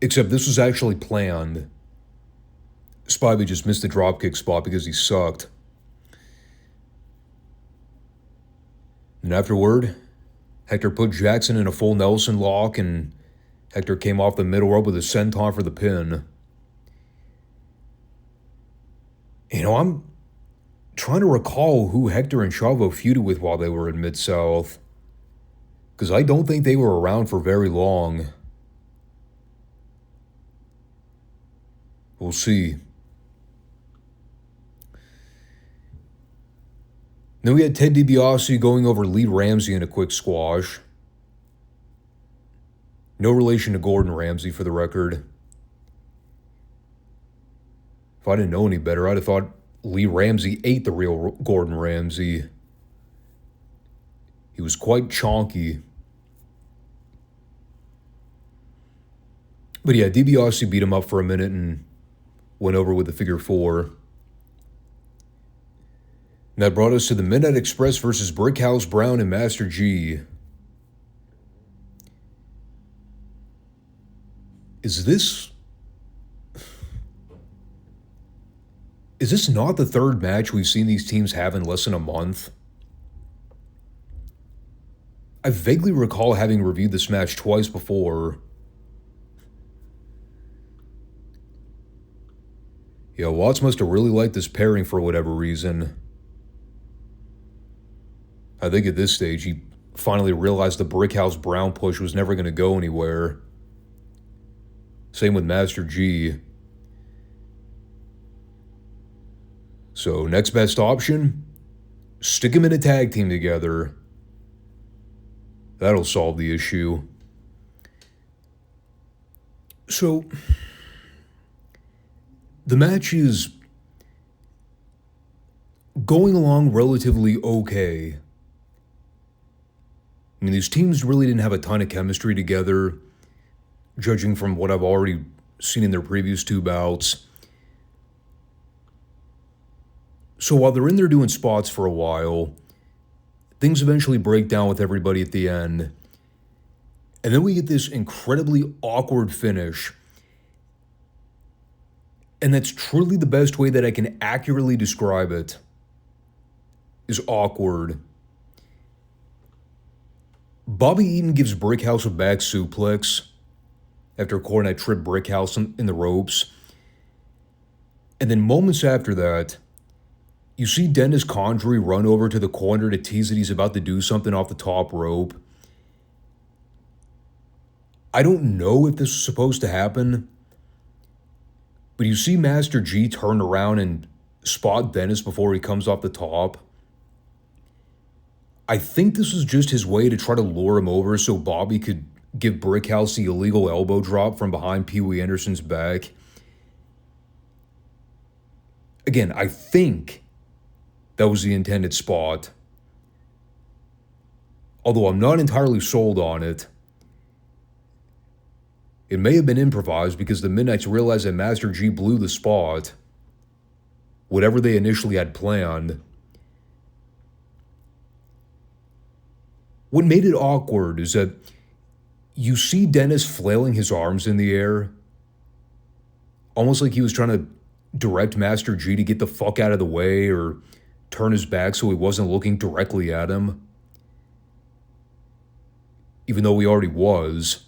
Except this was actually planned. Spivey just missed the dropkick spot because he sucked. And afterward, Hector put Jackson in a full Nelson lock, and Hector came off the middle rope with a senton for the pin. You know, I'm trying to recall who Hector and Chavo feuded with while they were in Mid-South. Because I don't think they were around for very long. We'll see. Then we had Ted DiBiase going over Lee Ramsey in a quick squash. No relation to Gordon Ramsay, for the record. If I didn't know any better, I'd have thought Lee Ramsey ate the real Gordon Ramsay. He was quite chonky. But yeah, DiBiase beat him up for a minute and went over with the figure 4. And that brought us to the Midnight Express versus Brickhouse Brown and Master G. Is this not the third match we've seen these teams have in less than a month? I vaguely recall having reviewed this match twice before. Yeah, Watts must have really liked this pairing for whatever reason. I think at this stage he finally realized the Brickhouse Brown push was never going to go anywhere. Same with Master G. So next best option, stick them in a tag team together. That'll solve the issue. So the match is going along relatively okay. I mean, these teams really didn't have a ton of chemistry together, judging from what I've already seen in their previous 2 bouts. So while they're in there doing spots for a while, things eventually break down with everybody at the end. And then we get this incredibly awkward finish. And that's truly the best way that I can accurately describe it, is awkward. Bobby Eaton gives Brickhouse a back suplex after Cornette tripped Brickhouse in the ropes. And then moments after that, you see Dennis Condrey run over to the corner to tease that he's about to do something off the top rope. I don't know if this was supposed to happen, but you see Master G turn around and spot Dennis before he comes off the top. I think this was just his way to try to lure him over so Bobby could give Brickhouse the illegal elbow drop from behind Pee Wee Anderson's back. Again, I think that was the intended spot. Although I'm not entirely sold on it. It may have been improvised because the Midnights realized that Master G blew the spot, whatever they initially had planned. What made it awkward is that you see Dennis flailing his arms in the air, almost like he was trying to direct Master G to get the fuck out of the way or turn his back so he wasn't looking directly at him, even though he already was.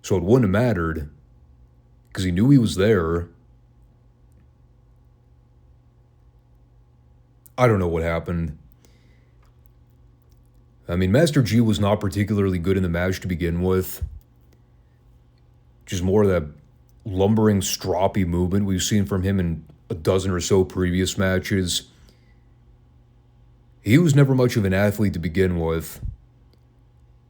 So it wouldn't have mattered, because he knew he was there. I don't know what happened. I mean, Master G was not particularly good in the match to begin with. Just more of that lumbering, stroppy movement we've seen from him in a dozen or so previous matches. He was never much of an athlete to begin with,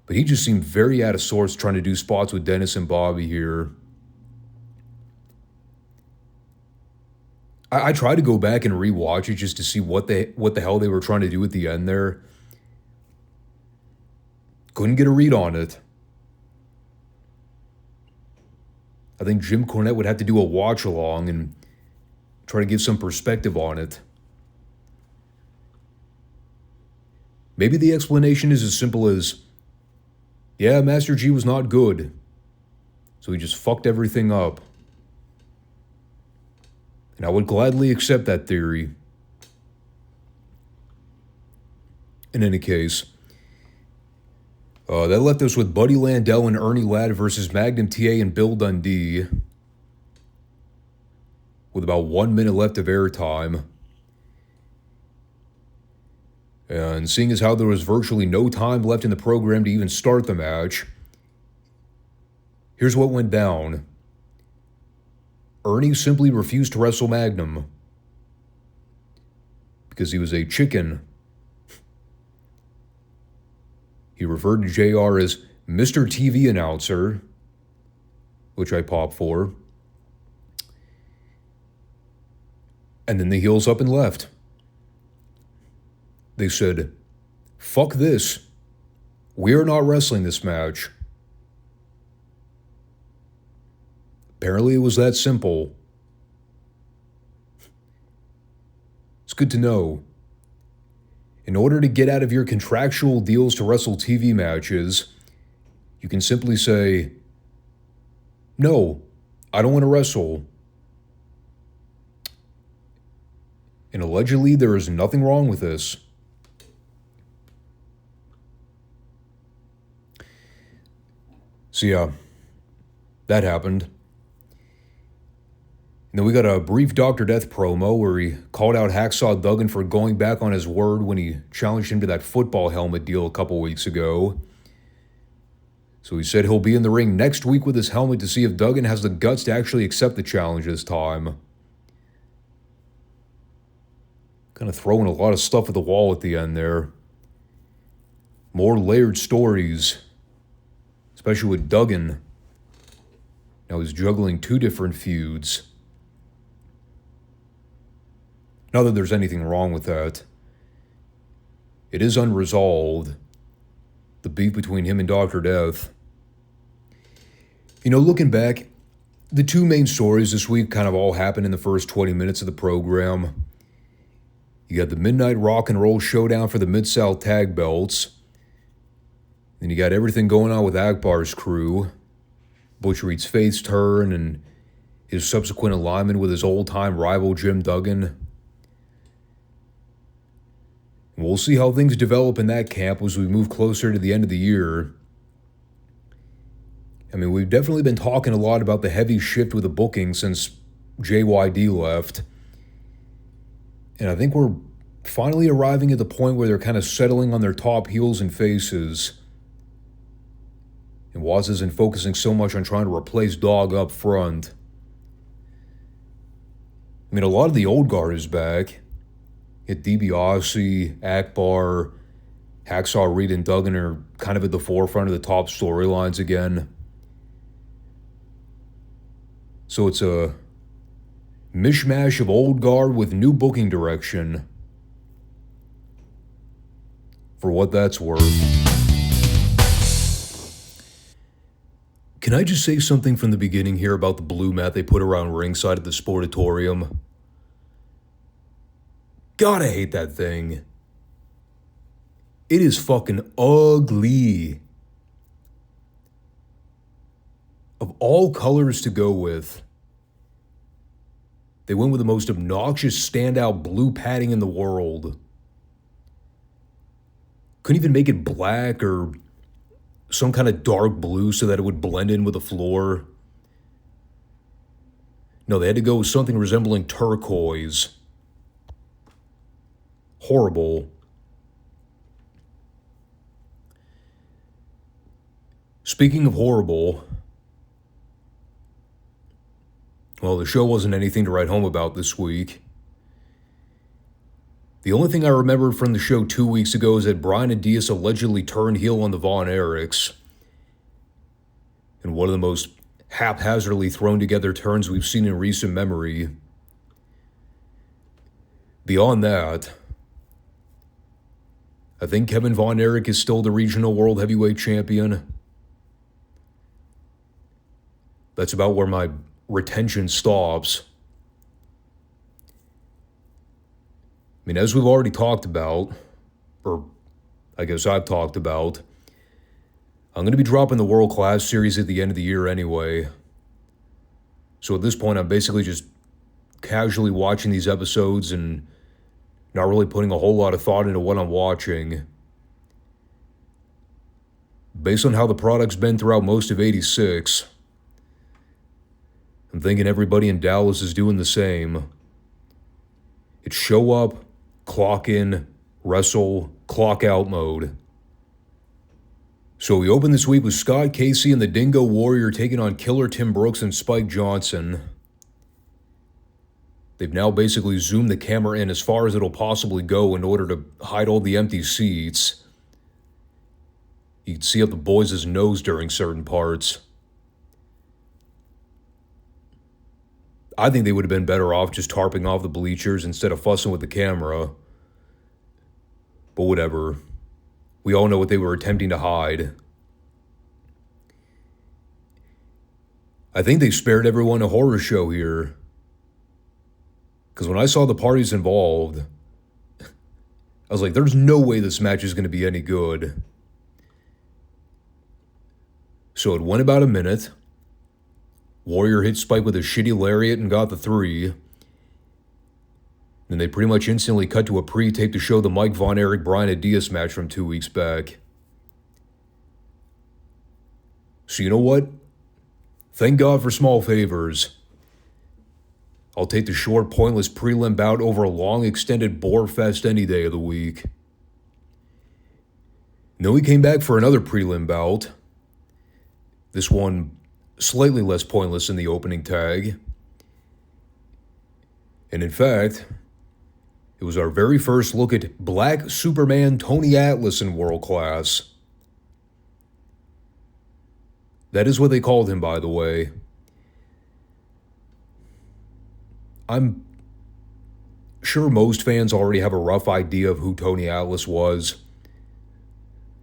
but he just seemed very out of sorts trying to do spots with Dennis and Bobby here. I tried to go back and rewatch it just to see what the hell they were trying to do at the end there. Couldn't get a read on it. I think Jim Cornette would have to do a watch along and try to give some perspective on it. Maybe the explanation is as simple as, yeah, Master G was not good, so he just fucked everything up. And I would gladly accept that theory. In any case, that left us with Buddy Landell and Ernie Ladd versus Magnum TA and Bill Dundee, with about 1 minute left of airtime. And seeing as how there was virtually no time left in the program to even start the match, here's what went down. Ernie simply refused to wrestle Magnum because he was a chicken. He referred to JR as Mr. TV Announcer, which I popped for. And then the heels up and left. They said, fuck this. We're not wrestling this match. Apparently it was that simple. It's good to know. In order to get out of your contractual deals to wrestle TV matches, you can simply say, no, I don't want to wrestle. And allegedly, there is nothing wrong with this. So yeah, that happened. And then we got a brief Dr. Death promo where he called out Hacksaw Duggan for going back on his word when he challenged him to that football helmet deal a couple weeks ago. So he said he'll be in the ring next week with his helmet to see if Duggan has the guts to actually accept the challenge this time. Kind of throwing a lot of stuff at the wall at the end there. More layered stories, especially with Duggan. Now he's juggling two different feuds. Not that there's anything wrong with that. It is unresolved, the beef between him and Dr. Death. You know, looking back, the two main stories this week kind of all happened in the first 20 minutes of the program. You got the Midnight Rock and Roll Showdown for the Mid-South Tag Belts. Then you got everything going on with Akbar's crew. Butch Reed's face turn and his subsequent alignment with his old-time rival Jim Duggan. We'll see how things develop in that camp as we move closer to the end of the year. I mean, we've definitely been talking a lot about the heavy shift with the booking since JYD left. And I think we're finally arriving at the point where they're kind of settling on their top heels and faces. And Watts isn't focusing so much on trying to replace Dog up front. I mean, a lot of the old guard is back. Hit DiBiase, Akbar, Hacksaw Reed, and Duggan are kind of at the forefront of the top storylines again. So it's a mishmash of old guard with new booking direction. For what that's worth. Can I just say something from the beginning here about the blue mat they put around ringside at the Sportatorium? God, I hate that thing. It is fucking ugly. Of all colors to go with, they went with the most obnoxious standout blue padding in the world. Couldn't even make it black or some kind of dark blue so that it would blend in with the floor. No, they had to go with something resembling turquoise. Horrible. Speaking of horrible, well, the show wasn't anything to write home about this week. The only thing I remembered from the show 2 weeks ago is that Bryan and Diaz allegedly turned heel on the Von Erichs in one of the most haphazardly thrown together turns we've seen in recent memory. Beyond that, I think Kevin Von Erich is still the regional world heavyweight champion. That's about where my retention stops. I mean, as we've already talked about, or I guess I've talked about, I'm going to be dropping the World Class Series at the end of the year anyway. So at this point, I'm basically just casually watching these episodes and not really putting a whole lot of thought into what I'm watching. Based on how the product's been throughout most of '86, I'm thinking everybody in Dallas is doing the same. It's show up, clock in, wrestle, clock out mode. So we open this week with Scott Casey and the Dingo Warrior taking on Killer Tim Brooks and Spike Johnson. They've now basically zoomed the camera in as far as it'll possibly go in order to hide all the empty seats. You can see up the boys' nose during certain parts. I think they would have been better off just tarping off the bleachers instead of fussing with the camera. But whatever. We all know what they were attempting to hide. I think they spared everyone a horror show here. Because when I saw the parties involved, I was like, there's no way this match is going to be any good. So it went about a minute. Warrior hit Spike with a shitty lariat and got the 3. Then they pretty much instantly cut to a pre-tape to show the Mike Von Erich Bryan and Diaz match from 2 weeks back. So you know what? Thank God for small favors. I'll take the short, pointless prelim bout over a long, extended bore fest any day of the week. And then we came back for another prelim bout. This one slightly less pointless in the opening tag. And in fact, it was our very first look at Black Superman Tony Atlas in World Class. That is what they called him, by the way. I'm sure most fans already have a rough idea of who Tony Atlas was,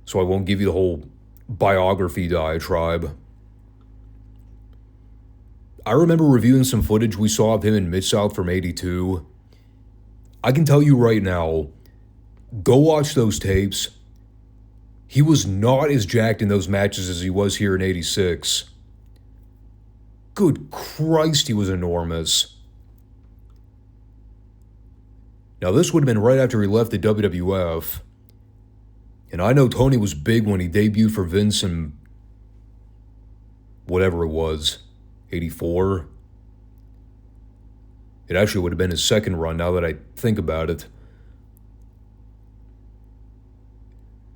so I won't give you the whole biography diatribe. I remember reviewing some footage we saw of him in Midsouth from '82. I can tell you right now, go watch those tapes. He was not as jacked in those matches as he was here in '86. Good Christ, he was enormous. Now, this would have been right after he left the WWF. And I know Tony was big when he debuted for Vince in whatever it was, '84. It actually would have been his second run now that I think about it.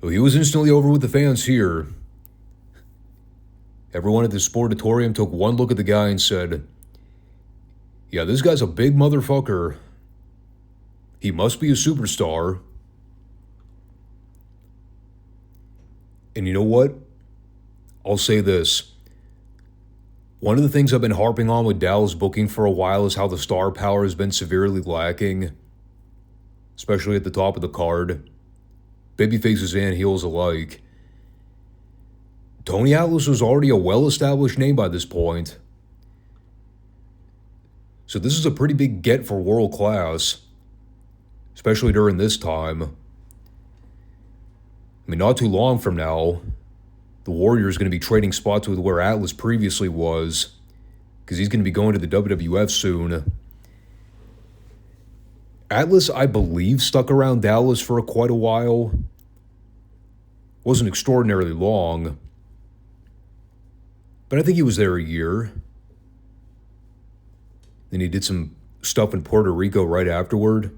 Well, he was instantly over with the fans here. Everyone at the Sportatorium took one look at the guy and said, yeah, this guy's a big motherfucker. He must be a superstar. And you know what? I'll say this. One of the things I've been harping on with Dallas booking for a while is how the star power has been severely lacking, especially at the top of the card. Babyfaces and heels alike. Tony Atlas was already a well-established name by this point. So this is a pretty big get for World Class, especially during this time. I mean, not too long from now, the Warrior is going to be trading spots with where Atlas previously was, because he's going to be going to the WWF soon. Atlas, I believe, stuck around Dallas for quite a while. Wasn't extraordinarily long, but I think he was there a year. Then he did some stuff in Puerto Rico right afterward.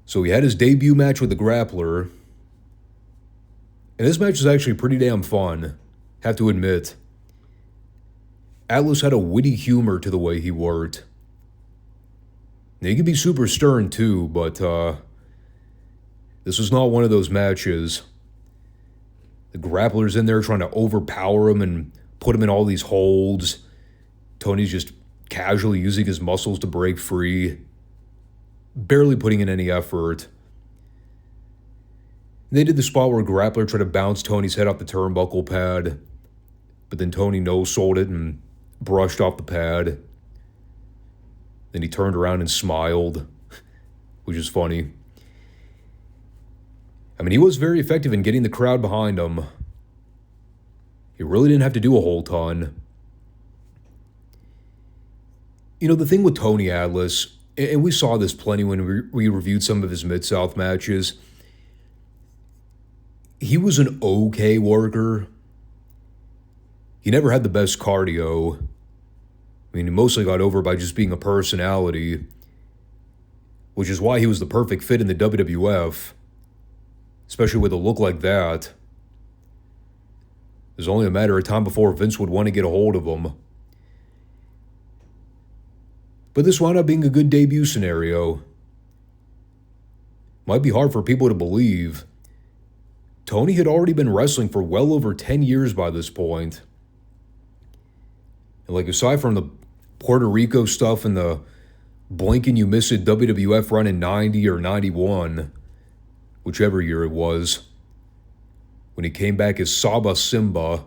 So he had his debut match with the Grappler. And this match is actually pretty damn fun, have to admit. Atlas had a witty humor to the way he worked. Now, he could be super stern too, but this was not one of those matches. The grappler's in there trying to overpower him and put him in all these holds. Tony's just casually using his muscles to break free, barely putting in any effort. They did the spot where grappler tried to bounce Tony's head off the turnbuckle pad, but then Tony no-sold it and brushed off the pad. Then he turned around and smiled, which is funny. I mean, he was very effective in getting the crowd behind him. He really didn't have to do a whole ton. You know, the thing with Tony Atlas, and we saw this plenty when we reviewed some of his Mid-South matches, he was an okay worker. He never had the best cardio. I mean, he mostly got over by just being a personality, which is why he was the perfect fit in the WWF, especially with a look like that. It was only a matter of time before Vince would want to get a hold of him. But this wound up being a good debut scenario. Might be hard for people to believe. Tony had already been wrestling for well over 10 years by this point. And like, aside from the Puerto Rico stuff and the blink and you miss it WWF run in 90 or 91, whichever year it was, when he came back as Saba Simba,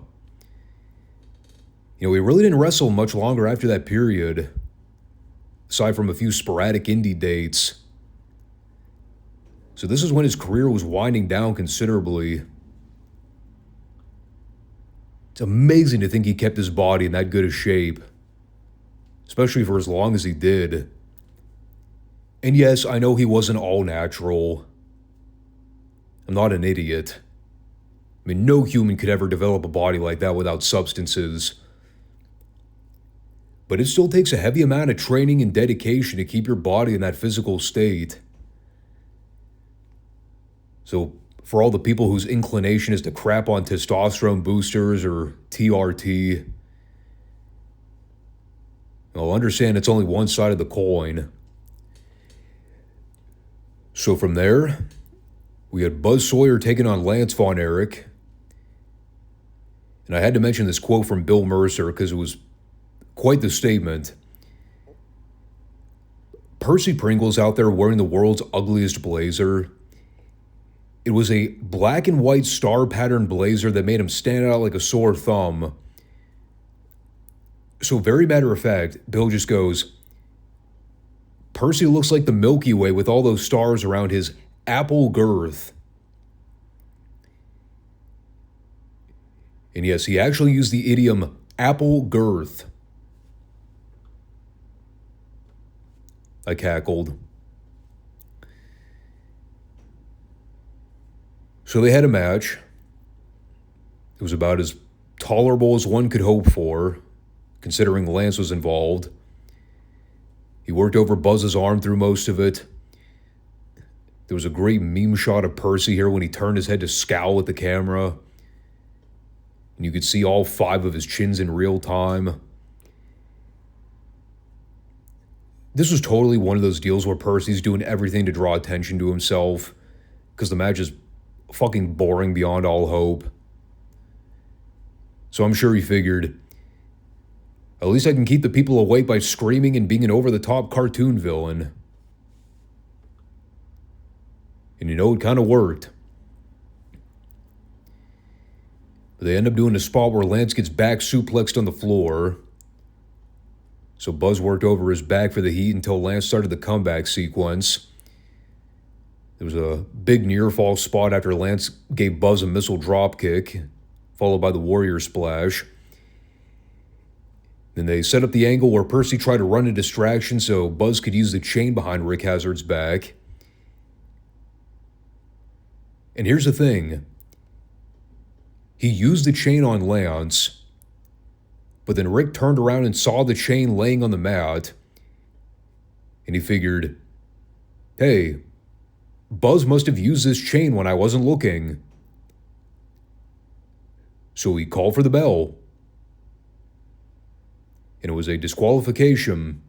you know, he really didn't wrestle much longer after that period, aside from a few sporadic indie dates. So this is when his career was winding down considerably. It's amazing to think he kept his body in that good a shape, especially for as long as he did. And yes, I know he wasn't all natural. I'm not an idiot. I mean, no human could ever develop a body like that without substances. But it still takes a heavy amount of training and dedication to keep your body in that physical state. So for all the people whose inclination is to crap on testosterone boosters or TRT, I'll understand it's only one side of the coin. So from there, we had Buzz Sawyer taking on Lance Von Erich. And I had to mention this quote from Bill Mercer because it was quite the statement. Percy Pringle's out there wearing the world's ugliest blazer. It was a black and white star pattern blazer that made him stand out like a sore thumb. So very matter of fact, Bill just goes, Percy looks like the Milky Way with all those stars around his apple girth. And yes, he actually used the idiom apple girth. I cackled. So they had a match. It was about as tolerable as one could hope for, considering Lance was involved. He worked over Buzz's arm through most of it. There was a great meme shot of Percy here when he turned his head to scowl at the camera. And you could see all 5 of his chins in real time. This was totally one of those deals where Percy's doing everything to draw attention to himself, because the match is fucking boring beyond all hope. So I'm sure he figured, at least I can keep the people awake by screaming and being an over-the-top cartoon villain. And you know, it kind of worked. But they end up doing a spot where Lance gets back suplexed on the floor. So Buzz worked over his back for the heat until Lance started the comeback sequence. There was a big near-fall spot after Lance gave Buzz a missile dropkick, followed by the Warrior Splash. Then they set up the angle where Percy tried to run a distraction so Buzz could use the chain behind Rick Hazard's back. And here's the thing. He used the chain on Lance, but then Rick turned around and saw the chain laying on the mat, and he figured, hey, Buzz must have used this chain when I wasn't looking. So he called for the bell. And it was a disqualification.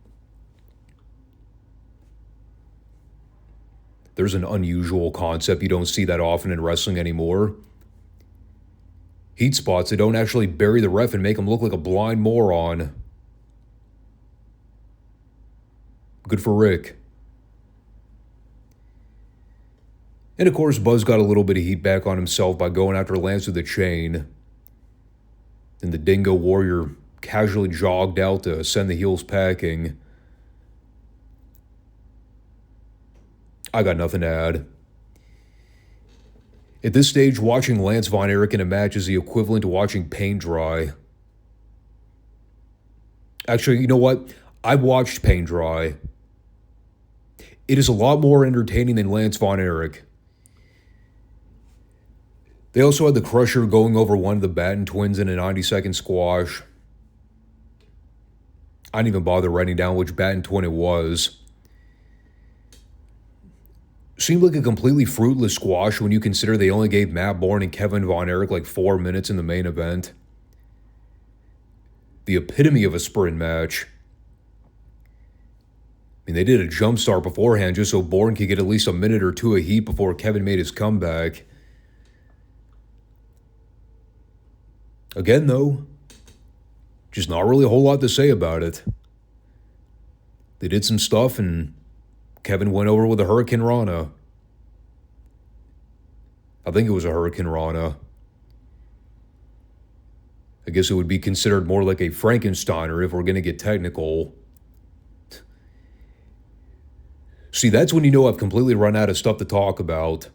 There's an unusual concept you don't see that often in wrestling anymore. Heat spots that don't actually bury the ref and make him look like a blind moron. Good for Rick. And of course, Buzz got a little bit of heat back on himself by going after Lance with a chain. Then the Dingo Warrior casually jogged out to send the heels packing. I got nothing to add. At this stage, watching Lance Von Erich in a match is the equivalent to watching paint dry. Actually, you know what? I've watched paint dry. It is a lot more entertaining than Lance Von Erich. They also had the Crusher going over one of the Batten twins in a 90-second squash. I didn't even bother writing down which Batten twin it was. Seemed like a completely fruitless squash when you consider they only gave Matt Bourne and Kevin Von Erich like 4 minutes in the main event. The epitome of a sprint match. I mean, they did a jump start beforehand just so Bourne could get at least a minute or two of heat before Kevin made his comeback. Again, though, just not really a whole lot to say about it. They did some stuff and Kevin went over with a Hurricane Rana. I think it was a Hurricane Rana. I guess it would be considered more like a Frankensteiner if we're going to get technical. See, that's when you know I've completely run out of stuff to talk about.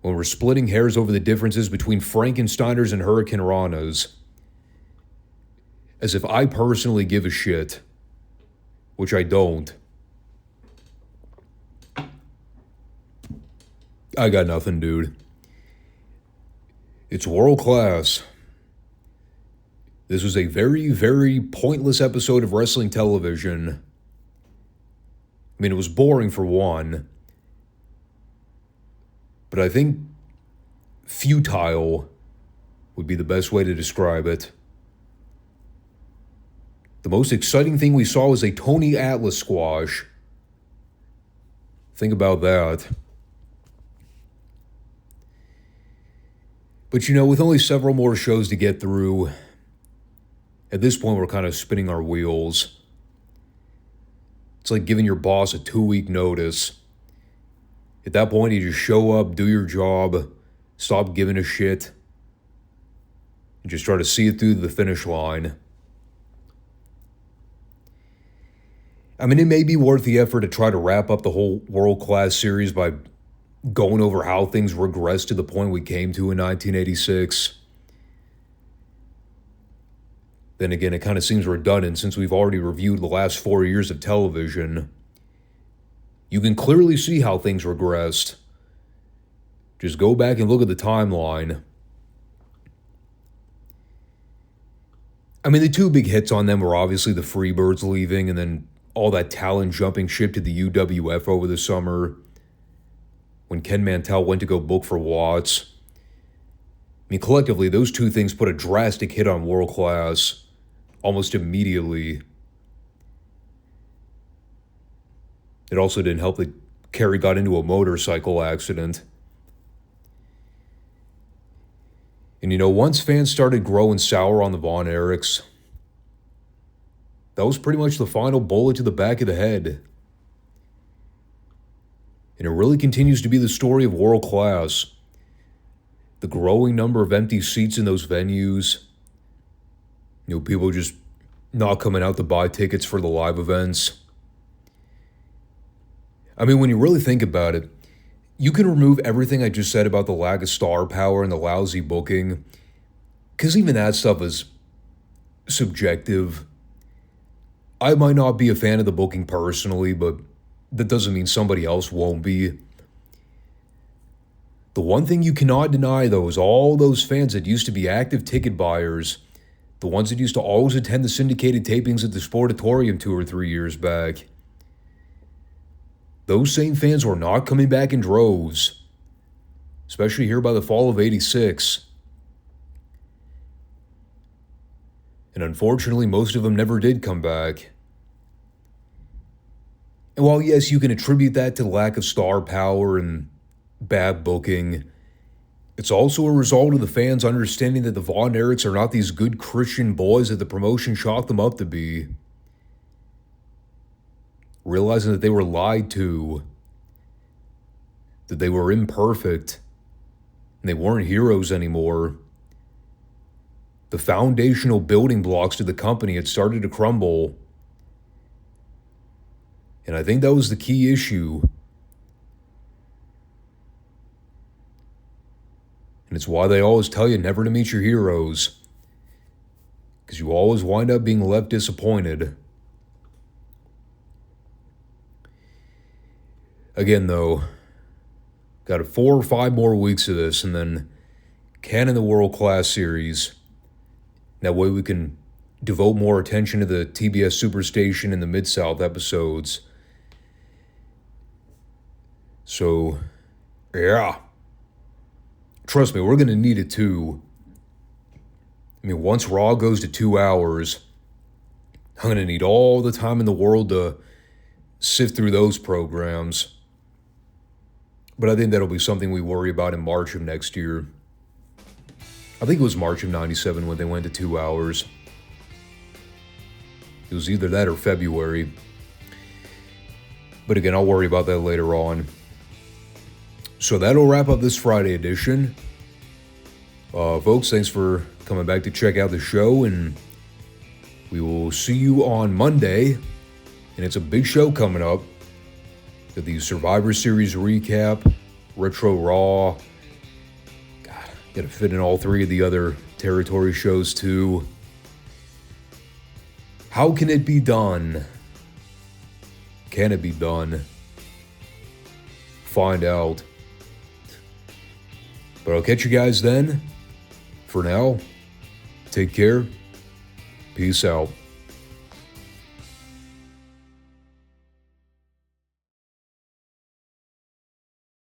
When we're splitting hairs over the differences between Frankensteiners and Hurricane Ranas. As if I personally give a shit. Which I don't. I got nothing, dude. It's world class. This was a very, very pointless episode of wrestling television. I mean, it was boring for one. But I think futile would be the best way to describe it. The most exciting thing we saw was a Tony Atlas squash. Think about that. But you know, with only several more shows to get through, at this point we're kind of spinning our wheels. It's like giving your boss a 2-week notice. At that point, you just show up, do your job, stop giving a shit, and just try to see it through to the finish line. I mean, it may be worth the effort to try to wrap up the whole world-class series by going over how things regressed to the point we came to in 1986. Then again, it kind of seems redundant since we've already reviewed the last 4 years of television. You can clearly see how things regressed. Just go back and look at the timeline. I mean, the two big hits on them were obviously the Freebirds leaving and then all that talent jumping ship to the UWF over the summer when Ken Mantell went to go book for Watts. I mean, collectively, those two things put a drastic hit on World Class almost immediately. It also didn't help that Kerry got into a motorcycle accident. And you know, once fans started growing sour on the Von Erichs, that was pretty much the final bullet to the back of the head. And it really continues to be the story of World Class. The growing number of empty seats in those venues. You know, people just not coming out to buy tickets for the live events. I mean, when you really think about it, you can remove everything I just said about the lack of star power and the lousy booking, because even that stuff is subjective. I might not be a fan of the booking personally, but that doesn't mean somebody else won't be. The one thing you cannot deny, though, is all those fans that used to be active ticket buyers, the ones that used to always attend the syndicated tapings at the Sportatorium 2 or 3 years back. Those same fans were not coming back in droves, especially here by the fall of '86. And unfortunately, most of them never did come back. And while, yes, you can attribute that to lack of star power and bad booking, it's also a result of the fans understanding that the Von Erichs are not these good Christian boys that the promotion chalked them up to be. Realizing that they were lied to, that they were imperfect, and they weren't heroes anymore. The foundational building blocks to the company had started to crumble. And I think that was the key issue. And it's why they always tell you never to meet your heroes. Because you always wind up being left disappointed. Again, though, got 4 or 5 more weeks of this, and then Canon the World Class Series. That way we can devote more attention to the TBS Superstation and the Midsouth episodes. So, yeah. Trust me, we're going to need it too. I mean, once Raw goes to 2 hours, I'm going to need all the time in the world to sift through those programs. But I think that'll be something we worry about in March of next year. I think it was March of 97 when they went to 2 hours. It was either that or February. But again, I'll worry about that later on. So that'll wrap up this Friday edition. Folks, thanks for coming back to check out the show, and we will see you on Monday. And it's a big show coming up. Got the Survivor Series recap, Retro Raw. God, gotta fit in all 3 of the other territory shows too. How can it be done? Can it be done? Find out. But I'll catch you guys then. For now, take care. Peace out.